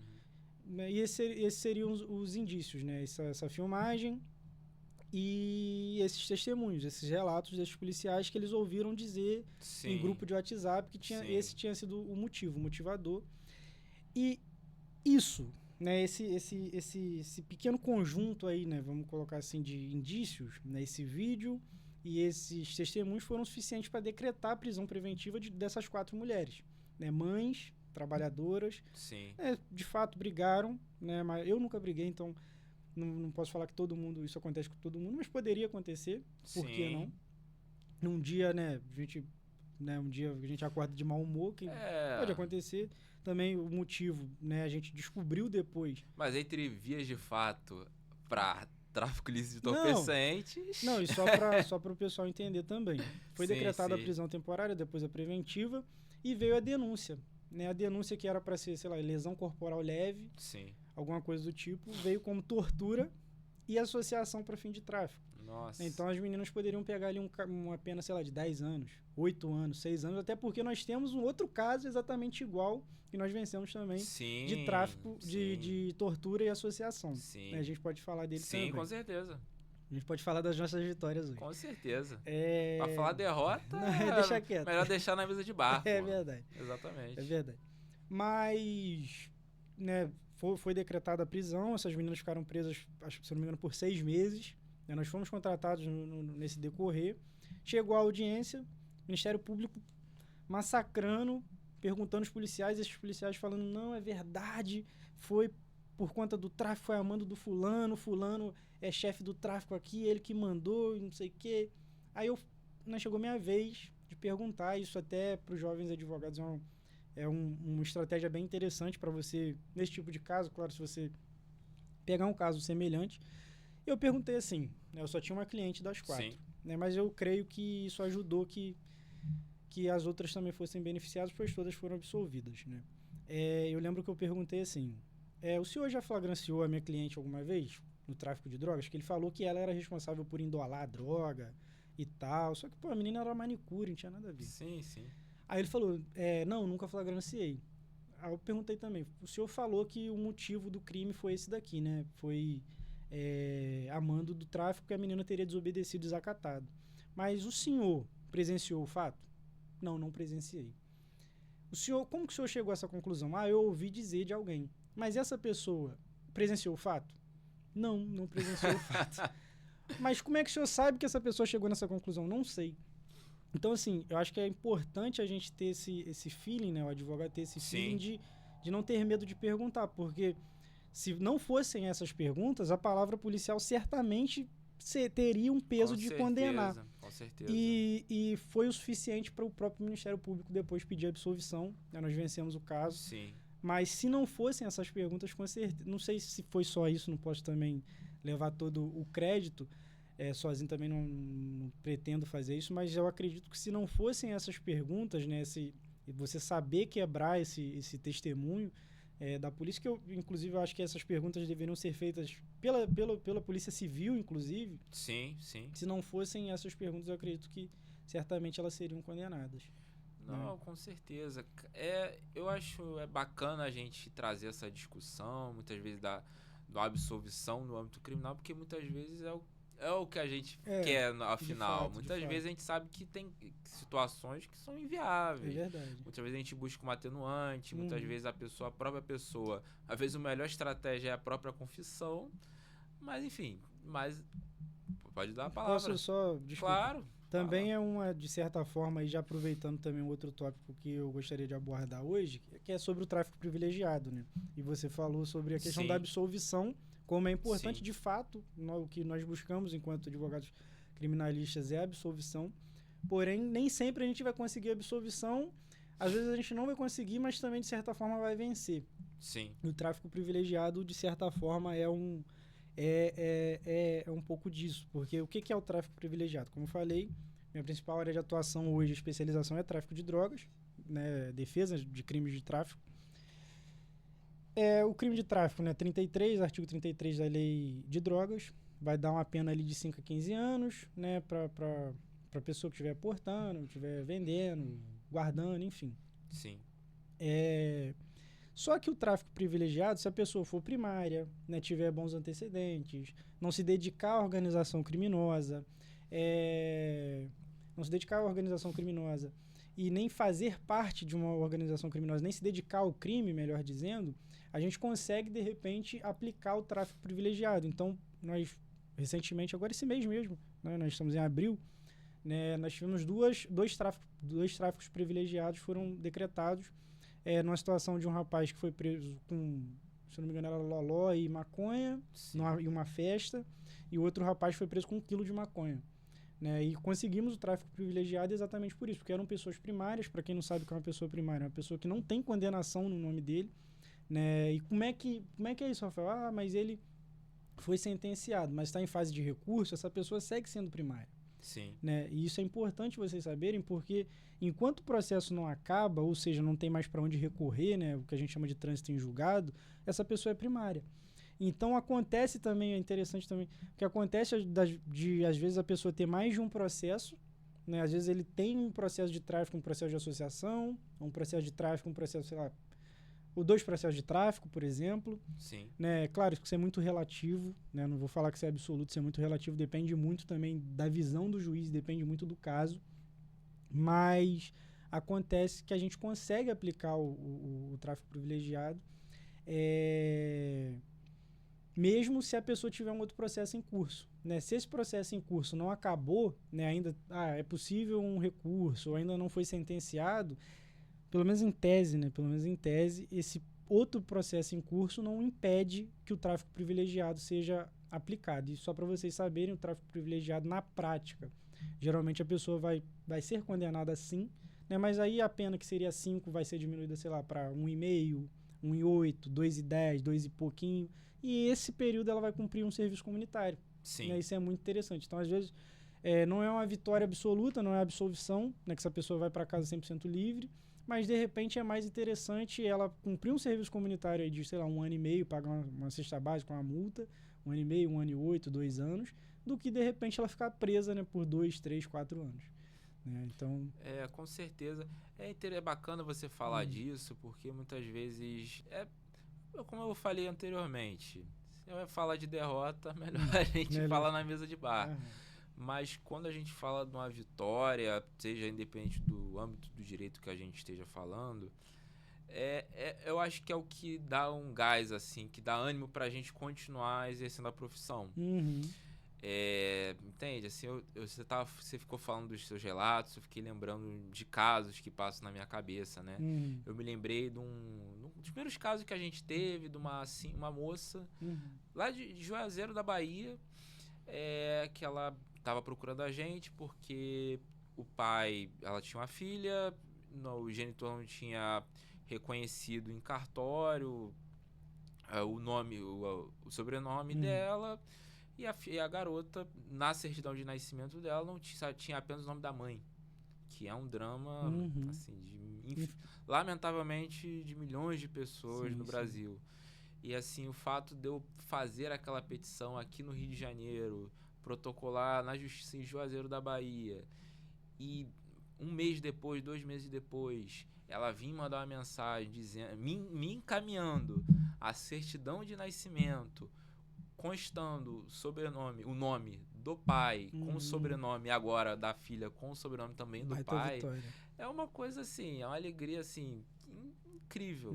né, e esses seriam os indícios, né, essa filmagem e esses testemunhos, esses relatos desses policiais que eles ouviram dizer em grupo de WhatsApp que esse tinha sido o motivador. E isso, né, esse pequeno conjunto aí, né, vamos colocar assim, de indícios, né, esse vídeo e esses testemunhos foram suficientes para decretar a prisão preventiva dessas 4 mulheres, né, mães, trabalhadoras, de fato brigaram, né, mas eu nunca briguei, então não posso falar que isso acontece com todo mundo, mas poderia acontecer, por que não? Num dia, né, um dia a gente acorda de mau humor, que pode acontecer. Também o motivo, né, a gente descobriu depois. Mas entre vias de fato para tráfico ilícito de entorpecentes... Não, e só para o pessoal entender também. Foi decretada a prisão temporária, depois a preventiva, e veio a denúncia. Né, a denúncia que era para ser, sei lá, lesão corporal leve. alguma coisa do tipo, veio como tortura e associação para fim de tráfico. Nossa. Então as meninas poderiam pegar ali uma pena, sei lá, de 10 anos, 8 anos, 6 anos, até porque nós temos um outro caso exatamente igual que nós vencemos também, Sim, de tráfico, sim. de tortura e associação. Sim. Né? A gente pode falar dele também. Sim, com certeza. A gente pode falar das nossas vitórias hoje. Com certeza. Pra falar derrota, deixa quieto. Melhor deixar na mesa de bar. É verdade. Exatamente. É verdade. Mas, né, foi decretada a prisão, essas meninas ficaram presas, acho que se não me engano, por 6 meses. Né? Nós fomos contratados nesse decorrer. Chegou a audiência, o Ministério Público massacrando, perguntando aos policiais, esses policiais falando, não, é verdade, foi por conta do tráfico, foi a mando do fulano é chefe do tráfico aqui, ele que mandou, não sei o quê. Aí chegou minha vez de perguntar, isso até para os jovens advogados é uma estratégia bem interessante para você, nesse tipo de caso, claro, se você pegar um caso semelhante. Eu perguntei assim, né, eu só tinha uma cliente das 4, né, mas eu creio que isso ajudou que as outras também fossem beneficiadas, pois todas foram absolvidas. Né? Eu lembro que eu perguntei assim, o senhor já flagranciou a minha cliente alguma vez no tráfico de drogas? Que ele falou que ela era responsável por endolar a droga e tal, só que pô, a menina era manicure, não tinha nada a ver. Sim, sim. Aí ele falou, não, nunca flagranciei. Aí eu perguntei também, o senhor falou que o motivo do crime foi esse daqui, né? Foi a mando do tráfico que a menina teria desobedecido e desacatado. Mas o senhor presenciou o fato? Não presenciei. Como que o senhor chegou a essa conclusão? Eu ouvi dizer de alguém. Mas essa pessoa presenciou o fato? Não presenciou o fato. Mas como é que o senhor sabe que essa pessoa chegou nessa conclusão? Não sei. Então, assim, eu acho que é importante a gente ter esse feeling, né? O advogado ter esse feeling de não ter medo de perguntar, porque se não fossem essas perguntas, a palavra policial certamente teria um peso de condenar. Com certeza. E foi o suficiente para o próprio Ministério Público depois pedir absolvição. Né? Nós vencemos o caso. Sim. Mas se não fossem essas perguntas, com certeza, não sei se foi só isso, não posso também levar todo o crédito, sozinho também não pretendo fazer isso, mas eu acredito que se não fossem essas perguntas, né, você saber quebrar esse testemunho da polícia, que inclusive eu acho que essas perguntas deveriam ser feitas pela Polícia Civil, inclusive. Sim. Se não fossem essas perguntas, eu acredito que certamente elas seriam condenadas. Não, com certeza. Eu acho bacana a gente trazer essa discussão, muitas vezes da absolvição no âmbito criminal, porque muitas vezes é o que a gente quer, afinal. Muitas vezes a gente sabe que tem situações que são inviáveis. É verdade. Muitas vezes a gente busca um atenuante, muitas vezes a própria pessoa, às vezes a melhor estratégia é a própria confissão, mas enfim, pode dar a palavra. Posso só, desculpa. Claro. Também é de certa forma, e já aproveitando também um outro tópico que eu gostaria de abordar hoje, que é sobre o tráfico privilegiado, né? E você falou sobre a questão da absolvição, como é importante, de fato, o que nós buscamos enquanto advogados criminalistas é a absolvição, porém, nem sempre a gente vai conseguir a absolvição, às vezes a gente não vai conseguir, mas também, de certa forma, vai vencer. Sim. E o tráfico privilegiado, de certa forma, é um pouco disso, porque o que é o tráfico privilegiado? Como eu falei, minha principal área de atuação hoje, especialização, é tráfico de drogas, né, defesa de crimes de tráfico. O crime de tráfico, né, artigo 33 da lei de drogas, vai dar uma pena ali de 5 a 15 anos, né, para pessoa que estiver portando, estiver vendendo, guardando, enfim. Sim. Só que o tráfico privilegiado, se a pessoa for primária, né, tiver bons antecedentes, não se dedicar à organização criminosa, e nem fazer parte de uma organização criminosa, nem se dedicar ao crime, melhor dizendo, a gente consegue, de repente, aplicar o tráfico privilegiado. Então, nós, recentemente, agora esse mês mesmo, né, nós estamos em abril, né, nós tivemos dois tráficos privilegiados foram decretados, numa situação de um rapaz que foi preso com, se não me engano, era loló e maconha, em uma festa, e o outro rapaz foi preso com 1 quilo de maconha. Né? E conseguimos o tráfico privilegiado exatamente por isso, porque eram pessoas primárias. Para quem não sabe o que é uma pessoa primária, é uma pessoa que não tem condenação no nome dele. Né? E como é que é isso, Rafael? Mas ele foi sentenciado, mas está em fase de recurso, essa pessoa segue sendo primária. Sim. né? E isso é importante vocês saberem, porque enquanto o processo não acaba, ou seja, não tem mais para onde recorrer, né? O que a gente chama de trânsito em julgado, essa pessoa é primária. Então acontece também, é interessante também, que acontece de às vezes a pessoa ter mais de um processo, né? Às vezes ele tem um processo de tráfico, um processo de associação, um processo de tráfico, um processo, sei lá, ou 2 processos de tráfico, por exemplo. Sim. Né? Claro que isso é muito relativo, né? Não vou falar que isso é absoluto, isso é muito relativo, depende muito também da visão do juiz, depende muito do caso. Mas acontece que a gente consegue aplicar o tráfico privilegiado, mesmo se a pessoa tiver um outro processo em curso. Né? Se esse processo em curso não acabou, né? Ainda é possível um recurso, ou ainda não foi sentenciado, pelo menos em tese, né? Pelo menos em tese, esse outro processo em curso não impede que o tráfico privilegiado seja aplicado. E só para vocês saberem, o tráfico privilegiado na prática, geralmente a pessoa vai ser condenada sim, né? Mas aí a pena que seria 5 vai ser diminuída, sei lá, para 1,5, 1,8, 2,10, 2 e pouquinho. E esse período ela vai cumprir um serviço comunitário. Sim. Né? Isso é muito interessante. Então, às vezes, não é uma vitória absoluta, não é absolvição, né? Que essa pessoa vai para casa 100% livre, mas de repente é mais interessante ela cumprir um serviço comunitário aí de, sei lá, 1 ano e meio, pagar uma cesta básica, uma multa, 1 ano e meio, 1 ano e 8, 2 anos, do que de repente ela ficar presa, né, por 2, 3, 4 anos. Né? Então... com certeza. É bacana você falar disso, porque muitas vezes, como eu falei anteriormente, se eu falar de derrota, melhor a gente falar na mesa de bar. Mas quando a gente fala de uma vitória, seja independente do âmbito do direito que a gente esteja falando, eu acho que é o que dá um gás, assim, que dá ânimo pra gente continuar exercendo a profissão. Entende? Assim, você ficou falando dos seus relatos, eu fiquei lembrando de casos que passam na minha cabeça, né? Eu me lembrei de um dos primeiros casos que a gente teve, de uma moça lá de Juazeiro da Bahia, que ela estava procurando a gente porque ela tinha uma filha, o genitor não tinha reconhecido em cartório o nome, o sobrenome dela, e a garota, na certidão de nascimento dela, não tinha apenas o nome da mãe, que é um drama, assim, lamentavelmente, de milhões de pessoas no Brasil. E assim, o fato de eu fazer aquela petição aqui no Rio de Janeiro, protocolar na Justiça em Juazeiro da Bahia, e 1 mês depois, 2 meses depois, ela vir mandar uma mensagem dizendo, me encaminhando a certidão de nascimento, constando o nome do pai com o sobrenome agora da filha, com o sobrenome também do pai. É uma coisa assim, é uma alegria assim incrível.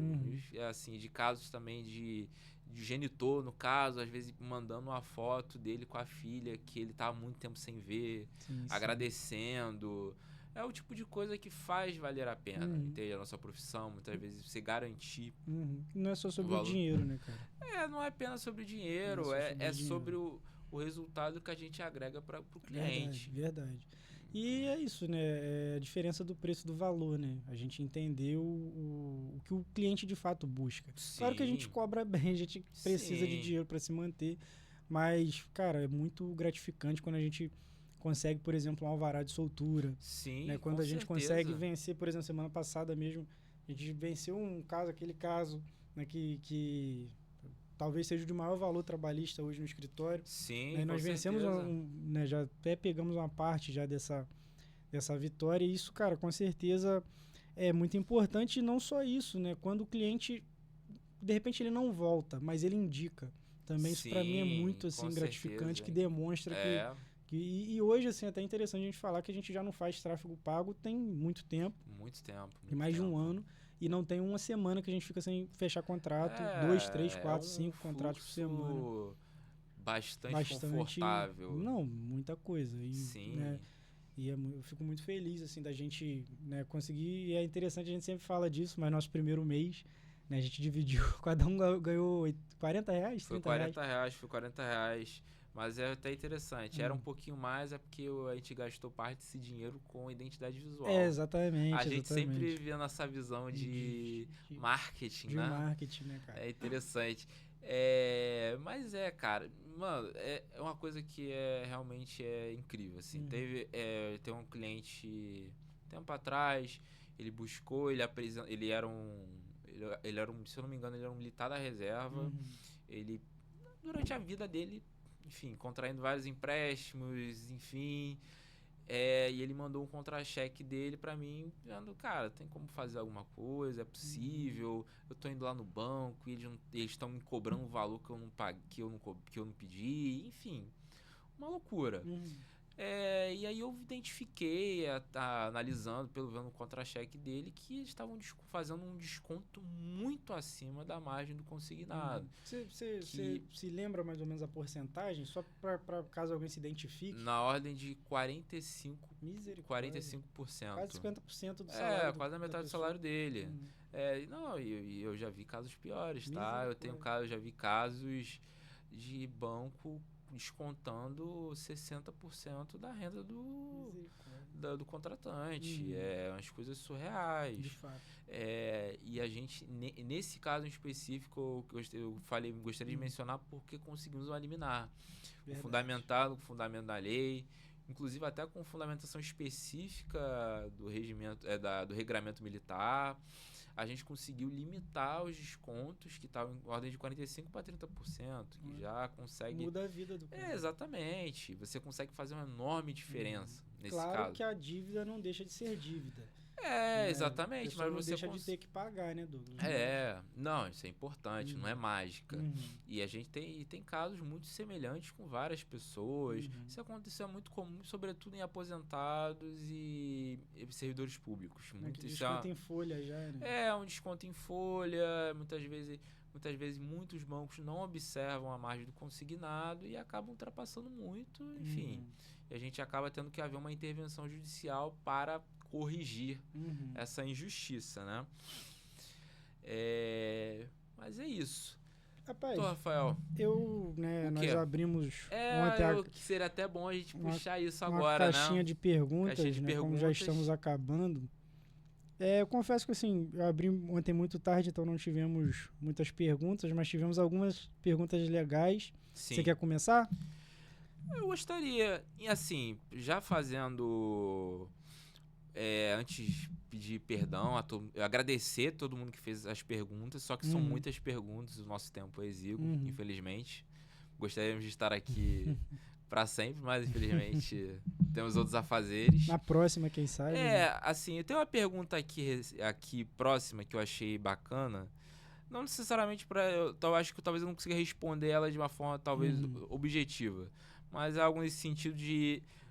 Assim, de casos também de genitor, no caso, às vezes mandando uma foto dele com a filha que ele tá há muito tempo sem ver, agradecendo. É o tipo de coisa que faz valer a pena, entende? A nossa profissão, muitas vezes você garantir. Não é só sobre o dinheiro, né, cara? Não é apenas sobre o dinheiro, sobre o resultado que a gente agrega para o cliente. Verdade. E é isso, né? É a diferença do preço do valor, né? A gente entender o que o cliente de fato busca. Claro que a gente cobra bem, a gente precisa de dinheiro para se manter, mas, cara, é muito gratificante quando a gente consegue, por exemplo, um alvará de soltura. Né? Quando a gente consegue vencer, por exemplo, semana passada mesmo, a gente venceu aquele caso, né, que talvez seja o de maior valor trabalhista hoje no escritório. Sim, nós vencemos, né, já até pegamos uma parte já dessa vitória, e isso, cara, com certeza é muito importante. E não só isso, né? Quando o cliente, de repente, ele não volta, mas ele indica. Também isso para mim é muito assim, gratificante, que demonstra e hoje, assim, é até interessante a gente falar que a gente já não faz tráfego pago tem muito tempo. Tem mais de 1 ano. E não tem uma semana que a gente fica sem fechar contrato. 2, 3, 4, 5 contratos por semana. Bastante confortável. Não, muita coisa. Sim. Né, eu fico muito feliz, assim, da gente, né, conseguir. E é interessante, a gente sempre fala disso, mas nosso primeiro mês, né, a gente dividiu, cada um ganhou R$40? Foi R$40. Mas é até interessante. Era um pouquinho mais, porque a gente gastou parte desse dinheiro com identidade visual. Exatamente. A gente sempre vê a nossa visão de marketing, de né? marketing, né, cara? É interessante. Mas cara, mano, é uma coisa que realmente é incrível, assim. Tem um cliente tempo atrás, ele buscou, ele era um, se eu não me engano, ele era um militar da reserva. Ele, durante a vida dele, enfim, contraindo vários empréstimos, enfim, e ele mandou um contra-cheque dele pra mim, dizendo, cara, tem como fazer alguma coisa, é possível, eu tô indo lá no banco e eles estão me cobrando um valor que eu não paguei, que eu não pedi, enfim, uma loucura. E aí eu identifiquei, analisando, vendo o contra-cheque dele, que eles estavam fazendo um desconto muito acima da margem do consignado. Você se lembra mais ou menos a porcentagem? Só para caso alguém se identifique? Na ordem de 45%. Quase 50% do salário. Quase a metade do salário dele. E eu já vi casos piores, tá? Eu já vi casos de banco descontando 60% da renda do contratante. Umas coisas surreais. De fato. E a gente, nesse caso em específico, eu gostaria de mencionar porque conseguimos uma liminar. Fundamentado com o fundamento da lei, inclusive até com fundamentação específica do regramento militar. A gente conseguiu limitar os descontos que estavam em ordem de 45% para 30%, que já consegue... Muda a vida do cara. Exatamente. Você consegue fazer uma enorme diferença nesse caso. Claro que a dívida não deixa de ser dívida. Exatamente. Mas você deixa de ter que pagar, né, Douglas? Não, isso é importante, não é mágica. E a gente tem casos muito semelhantes com várias pessoas. Isso aconteceu muito comum, sobretudo em aposentados e servidores públicos. Desconto em folha já, né? Um desconto em folha. Muitas vezes muitos bancos não observam a margem do consignado e acabam ultrapassando muito, enfim. E a gente acaba tendo que haver uma intervenção judicial para corrigir essa injustiça, né? Mas é isso. Rapaz, Rafael, nós abrimos ontem seria até bom a gente puxar isso agora, uma caixinha de perguntas, como já estamos acabando. Eu confesso que assim, eu abri ontem muito tarde, então não tivemos muitas perguntas, mas tivemos algumas perguntas legais. Sim. Você quer começar? Eu gostaria, e assim, já fazendo... antes pedir perdão, agradecer todo mundo que fez as perguntas, só que são muitas perguntas, o nosso tempo é exíguo, infelizmente. Gostaríamos de estar aqui para sempre, mas infelizmente temos outros afazeres. Na próxima, quem sabe. Assim, eu tenho uma pergunta aqui próxima que eu achei bacana. Não necessariamente eu acho que talvez eu não consiga responder ela de uma forma talvez objetiva, mas é algo nesse sentido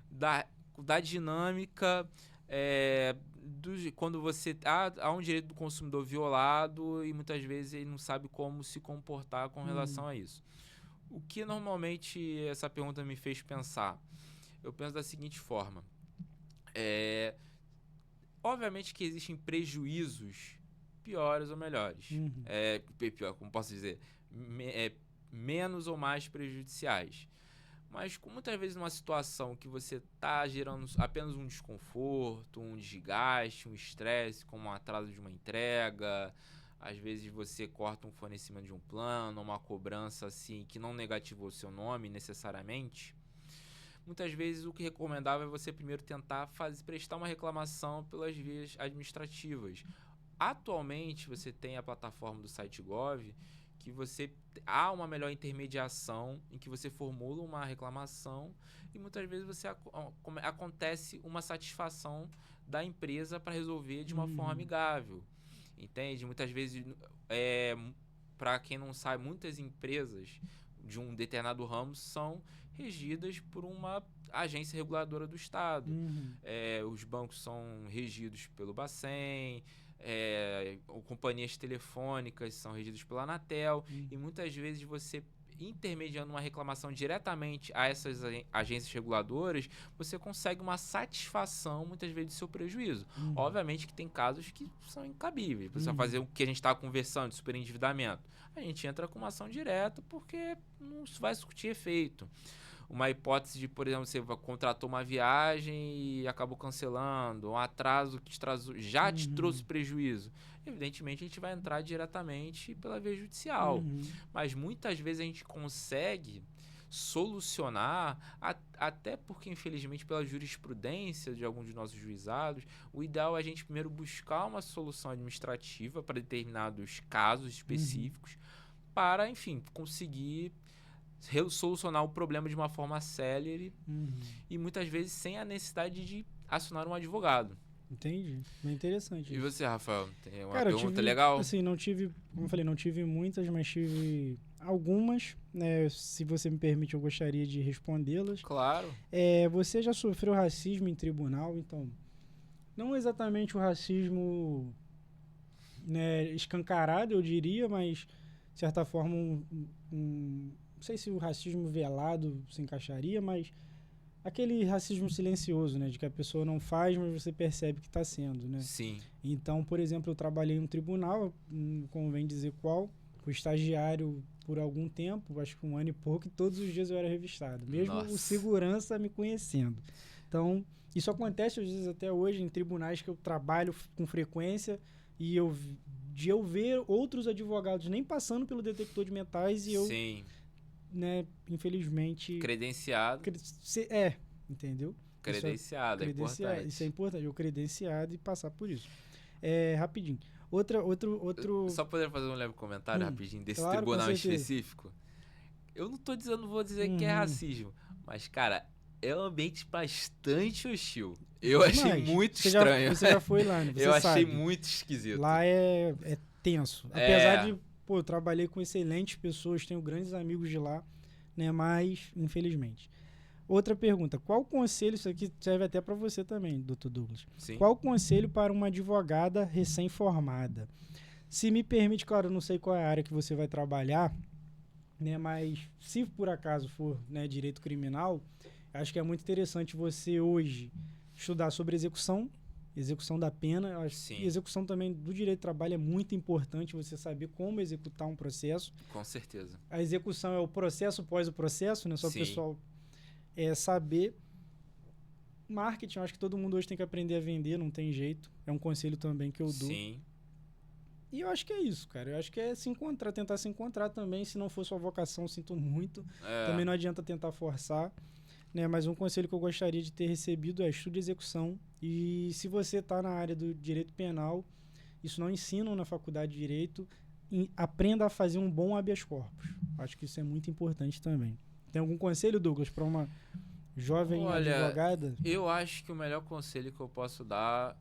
da dinâmica quando você há um direito do consumidor violado e muitas vezes ele não sabe como se comportar com relação a isso. O que normalmente essa pergunta me fez pensar? Eu penso da seguinte forma. Obviamente que existem prejuízos piores ou melhores. Como posso dizer? Menos ou mais prejudiciais. Mas muitas vezes numa situação que você está gerando apenas um desconforto, um desgaste, um estresse, como um atraso de uma entrega, às vezes você corta um fornecimento de um plano, uma cobrança assim que não negativou o seu nome necessariamente, muitas vezes o que é recomendável é você primeiro tentar prestar uma reclamação pelas vias administrativas. Atualmente você tem a plataforma do SiteGov, que há uma melhor intermediação em que você formula uma reclamação e muitas vezes acontece uma satisfação da empresa para resolver de uma forma amigável, entende? Muitas vezes, para quem não sabe, muitas empresas de um determinado ramo são regidas por uma agência reguladora do Estado. Os bancos são regidos pelo Bacen, companhias telefônicas são regidas pela Anatel, e muitas vezes você intermediando uma reclamação diretamente a essas agências reguladoras, você consegue uma satisfação muitas vezes do seu prejuízo. Obviamente que tem casos que são incabíveis. Você vai fazer o que a gente estava conversando de superendividamento. A gente entra com uma ação direta porque não vai surtir efeito. uma hipótese de, por exemplo, você contratou uma viagem e acabou cancelando, um atraso que já te trouxe prejuízo. Evidentemente, a gente vai entrar diretamente pela via judicial. Mas muitas vezes a gente consegue solucionar, até porque, infelizmente, pela jurisprudência de alguns de nossos juizados, o ideal é a gente primeiro buscar uma solução administrativa para determinados casos específicos, para, enfim, conseguir solucionar o problema de uma forma célere e muitas vezes sem a necessidade de acionar um advogado. Entendi. Bem interessante. E você, Rafael? Tem uma Cara, pergunta legal? Assim, não tive, como eu falei, não tive muitas, mas tive algumas, né? Se você me permite, eu gostaria de respondê-las. Claro. Você já sofreu racismo em tribunal, então, não exatamente o racismo, né, escancarado, eu diria, mas, de certa forma, não sei se o racismo velado se encaixaria, mas aquele racismo silencioso, né? De que a pessoa não faz, mas você percebe que está sendo, né? Sim. Então, por exemplo, eu trabalhei em um tribunal, não convém dizer qual, fui estagiário por algum tempo, acho que 1 ano e pouco, e todos os dias eu era revistado. Mesmo o segurança me conhecendo. Então, isso acontece às vezes até hoje em tribunais que eu trabalho com frequência e eu ver outros advogados nem passando pelo detector de metais e eu... Sim. Né, infelizmente... Credenciado. Entendeu? Credenciado, é importante. Isso é importante, eu credenciado e passar por isso. Rapidinho. Outro... Só poder fazer um leve comentário rapidinho desse claro, tribunal específico? Eu não vou dizer que é racismo, mas, cara, é um ambiente bastante hostil. Eu achei muito estranho. Você já foi lá, né? Você eu sabe. achei muito esquisito. Lá é tenso. Apesar de, eu trabalhei com excelentes pessoas, tenho grandes amigos de lá, né? Mas, infelizmente. Outra pergunta, qual conselho, isso aqui serve até para você também, Dr. Douglas. Sim. Qual conselho para uma advogada recém-formada? Se me permite, claro, eu não sei qual é a área que você vai trabalhar, né? Mas se por acaso for, né, direito criminal, acho que é muito interessante você hoje estudar sobre execução da pena. Eu acho que execução também do direito do trabalho é muito importante, você saber como executar um processo. Com certeza. A execução é o processo pós o processo, né? Só o pessoal saber. Marketing, eu acho que todo mundo hoje tem que aprender a vender, não tem jeito. É um conselho também que eu dou. Sim. E eu acho que é isso, cara. Eu acho que é se encontrar, tentar se encontrar também. Se não for sua vocação, sinto muito. Também não adianta tentar forçar. Né? Mas um conselho que eu gostaria de ter recebido é estudo de execução. E se você está na área do direito penal, isso não ensinam na faculdade de direito, aprenda a fazer um bom habeas corpus. Acho que isso é muito importante também. Tem algum conselho, Douglas, para uma jovem advogada? Eu acho que o melhor conselho que eu posso dar,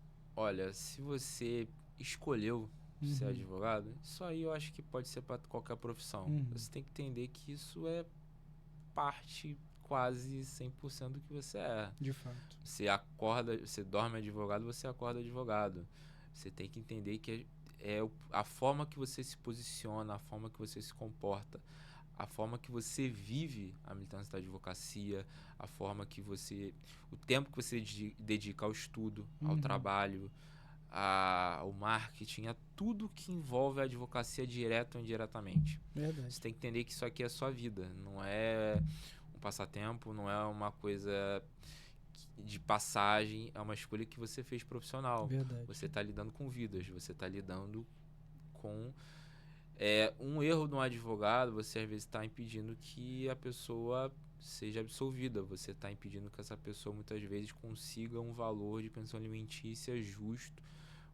se você escolheu ser advogado, isso aí eu acho que pode ser para qualquer profissão. Você tem que entender que isso é parte quase 100% do que você é. De fato. Você dorme advogado, você acorda advogado. Você tem que entender que é a forma que você se posiciona, a forma que você se comporta, a forma que você vive a militância da advocacia, a forma que o tempo que você dedica ao estudo, ao trabalho, ao marketing, a tudo que envolve a advocacia direta ou indiretamente. Verdade. Você tem que entender que isso aqui é a sua vida, não é um passatempo, não é uma coisa de passagem, é uma escolha que você fez profissional. Verdade. Você está lidando com vidas, você está lidando com um erro de um advogado. Você às vezes está impedindo que a pessoa seja absolvida, você está impedindo que essa pessoa muitas vezes consiga um valor de pensão alimentícia justo,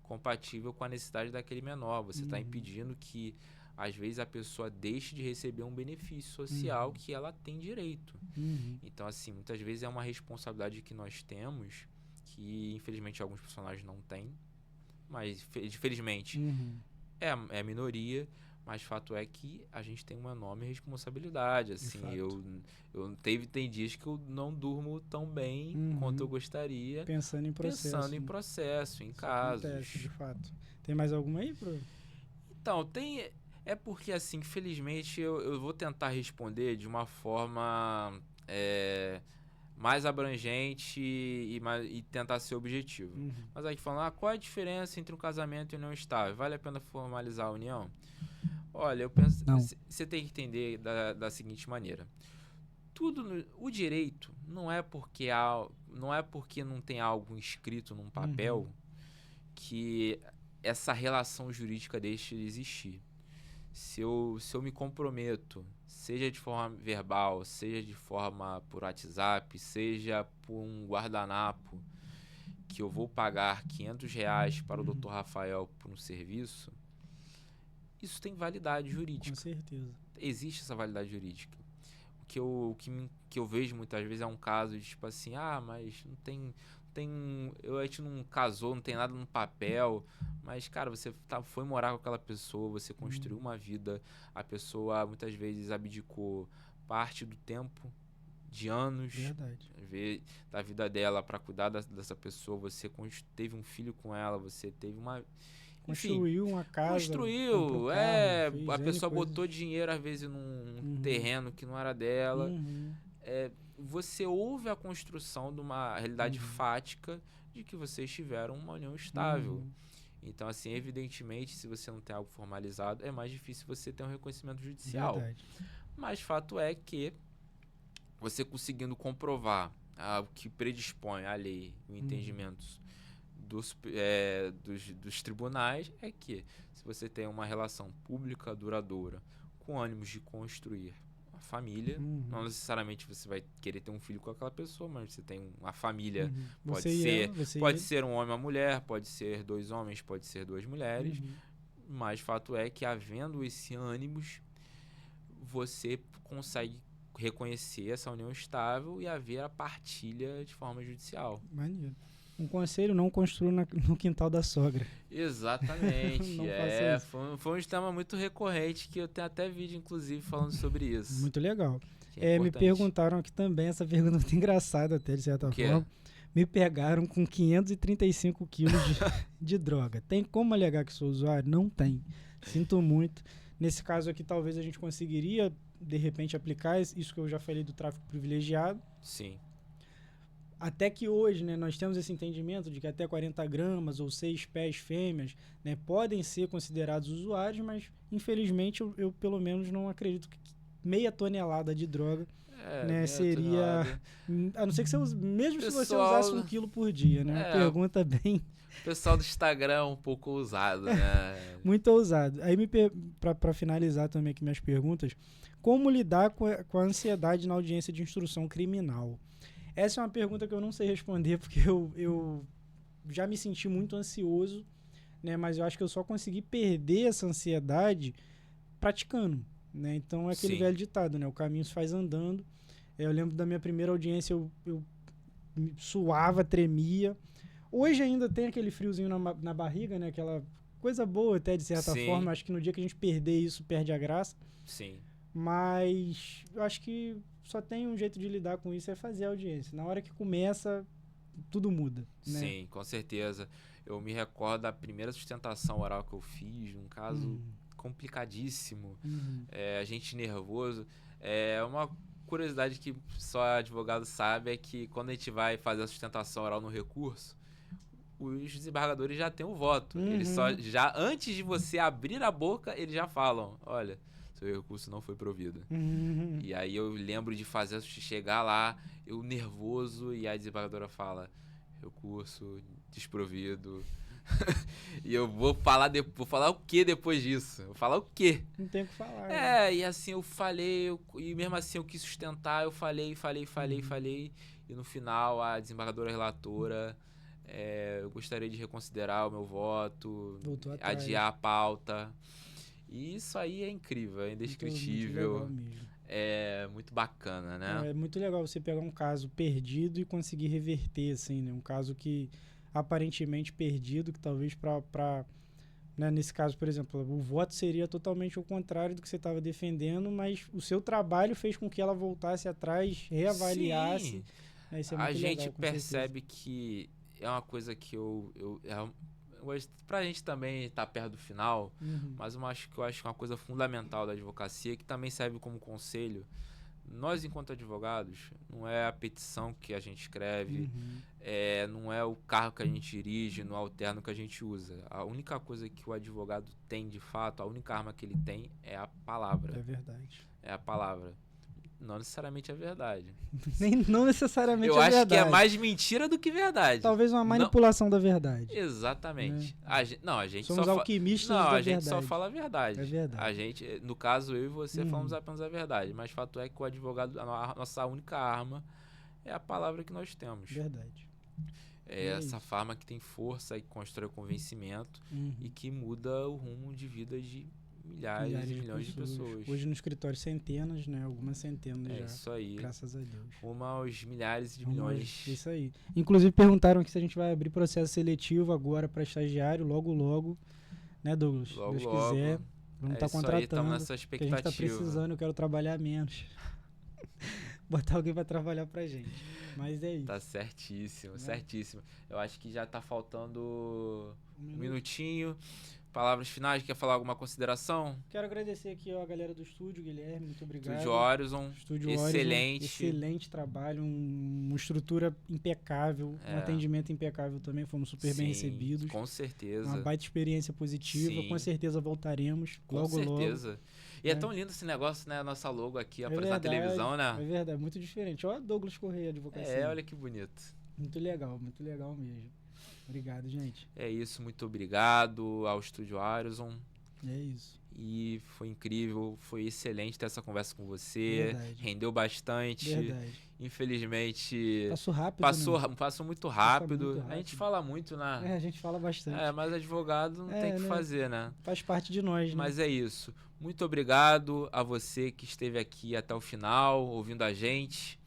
compatível com a necessidade daquele menor. Você está impedindo que às vezes a pessoa deixe de receber um benefício social que ela tem direito. Então, assim, muitas vezes é uma responsabilidade que nós temos, que infelizmente alguns profissionais não têm, mas felizmente é a minoria, mas fato é que a gente tem uma enorme responsabilidade. Assim, tem dias que eu não durmo tão bem quanto eu gostaria. Pensando em processo, em casos. Acontece, de fato. Tem mais alguma aí, Pro? Então, tem... É porque, assim, infelizmente, eu vou tentar responder de uma forma mais abrangente e tentar ser objetivo. Mas aqui falando, qual é a diferença entre um casamento e união estável? Vale a pena formalizar a união? Olha, eu penso... Você tem que entender da seguinte maneira. O direito não é porque não tem algo escrito num papel que essa relação jurídica deixe de existir. Se eu me comprometo, seja de forma verbal, seja de forma por WhatsApp, seja por um guardanapo, que eu vou pagar R$ 500 para o Dr. Rafael por um serviço, isso tem validade jurídica. Com certeza. Existe essa validade jurídica. O que eu vejo muitas vezes é um caso de tipo assim, mas não tem a gente não casou, não tem nada no papel, mas cara, você foi morar com aquela pessoa, você construiu uma vida, a pessoa muitas vezes abdicou parte do tempo, de anos da vida dela para cuidar dessa pessoa, você teve um filho com ela, você teve uma... Construiu uma casa. Construiu, a pessoa botou dinheiro às vezes num terreno que não era dela. Você houve a construção de uma realidade fática de que vocês tiveram uma união estável. Então, assim, evidentemente, se você não tem algo formalizado, é mais difícil você ter um reconhecimento judicial. Verdade. Mas fato é que você conseguindo comprovar o que predispõe a lei, o entendimento dos tribunais, é que se você tem uma relação pública duradoura com ânimos de construir uma família, não necessariamente você vai querer ter um filho com aquela pessoa, mas você tem uma família, pode ser um homem e uma mulher, pode ser 2 homens, pode ser 2 mulheres, mas fato é que havendo esse ânimos, você consegue reconhecer essa união estável e haver a partilha de forma judicial. Maneiro. Um conselho: não construa no quintal da sogra. Exatamente. Foi um tema muito recorrente que eu tenho até vídeo, inclusive, falando sobre isso. Muito legal. Me perguntaram aqui também, essa pergunta muito engraçada até, de certa forma. Me pegaram com 535 quilos de droga. Tem como alegar que sou usuário? Não tem. Sinto muito. Nesse caso aqui, talvez a gente conseguiria, de repente, aplicar isso que eu já falei do tráfico privilegiado. Sim. Até que hoje, né, nós temos esse entendimento de que até 40 gramas ou 6 pés fêmeas, né, podem ser considerados usuários, mas infelizmente eu pelo menos não acredito que meia tonelada de droga seria... A não ser que você mesmo se você usasse 1 quilo por dia, né? Uma pergunta bem... O pessoal do Instagram é um pouco ousado, né? Muito ousado. Aí, para finalizar também aqui minhas perguntas, como lidar com a ansiedade na audiência de instrução criminal? Essa é uma pergunta que eu não sei responder, porque eu já me senti muito ansioso, né? Mas eu acho que eu só consegui perder essa ansiedade praticando, né? Então, é aquele velho ditado, né? O caminho se faz andando. Eu lembro da minha primeira audiência, eu suava, tremia. Hoje ainda tem aquele friozinho na barriga, né? Aquela coisa boa até, de certa forma. Acho que no dia que a gente perder isso, perde a graça. Sim. Mas eu acho que só tem um jeito de lidar com isso, é fazer a audiência. Na hora que começa, tudo muda, né? Sim, com certeza. Eu me recordo da primeira sustentação oral que eu fiz, um caso complicadíssimo. A gente nervoso. Uma curiosidade que só advogado sabe é que quando a gente vai fazer a sustentação oral no recurso, os desembargadores já têm o voto. Eles já antes de você abrir a boca, eles já falam: olha, seu recurso não foi provido. E aí eu lembro de chegar lá, eu nervoso, e a desembargadora fala: recurso desprovido. E eu vou falar o que depois disso? Vou falar o quê? Não tem o que falar. E assim eu falei, e mesmo assim eu quis sustentar, eu falei. E no final a desembargadora relatora, eu gostaria de reconsiderar o meu voto, adiar a pauta. E isso aí é incrível, é indescritível. Muito legal mesmo. É muito bacana, né? É muito legal você pegar um caso perdido e conseguir reverter, assim, né? Um caso que aparentemente perdido, que talvez né, nesse caso, por exemplo, o voto seria totalmente o contrário do que você estava defendendo, mas o seu trabalho fez com que ela voltasse atrás, reavaliasse. Sim. Né? Isso é muito a gente legal, percebe que é uma coisa que pra gente também tá perto do final, mas eu acho que uma coisa fundamental da advocacia, que também serve como conselho. Nós, enquanto advogados, não é a petição que a gente escreve, não é o carro que a gente dirige, não é o terno que a gente usa. A única coisa que o advogado tem, de fato, a única arma que ele tem é a palavra. É verdade. É a palavra. Não necessariamente é verdade. Não necessariamente Eu é acho verdade. que é mais mentira do que verdade. Talvez uma manipulação da verdade. Exatamente. A gente Somos alquimistas Não, da a gente verdade. só fala a verdade. É verdade. A gente, no caso, eu e você falamos apenas a verdade. Mas fato é que o advogado, a nossa única arma é a palavra que nós temos. Verdade. É essa forma que tem força e constrói o convencimento e que muda o rumo de vida de milhares e milhões de pessoas. Hoje no escritório centenas, né? Algumas centenas já. Isso aí. Graças a Deus. Rumo aos milhares de milhões. Isso aí. Inclusive perguntaram aqui se a gente vai abrir processo seletivo agora para estagiário, logo, né, Douglas? Logo, Deus quiser. Vamos estar contratando. Estamos nessa expectativa. A gente tá precisando, eu quero trabalhar menos. Botar alguém para trabalhar pra gente. Mas é isso. Tá certíssimo, certíssimo. Eu acho que já tá faltando um minutinho. Palavras finais, quer falar alguma consideração? Quero agradecer aqui a galera do estúdio, Guilherme, muito obrigado. Estúdio Horizon, excelente. Excelente trabalho, uma estrutura impecável, um atendimento impecável também, fomos super bem recebidos. Com certeza. Uma baita experiência positiva, com certeza voltaremos logo. Com certeza. E é tão lindo esse negócio, né? A nossa logo aqui, aparecer na televisão, né? É verdade, muito diferente. Olha Douglas Correia, advocacia. Olha que bonito. Muito legal mesmo. Obrigado, gente. É isso, muito obrigado ao Estúdio Horizon. É isso. E foi incrível, foi excelente ter essa conversa com você. Verdade. Rendeu bastante. Verdade. Infelizmente. Passou rápido. Passou muito rápido. A gente fala muito, né? A gente fala bastante. Mas advogado não tem o que fazer, né? Faz parte de nós, né? Mas é isso. Muito obrigado a você que esteve aqui até o final, ouvindo a gente.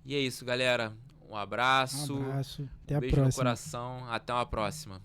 E é isso, galera. Um abraço. Até a beijo próxima. no coração. Até uma próxima.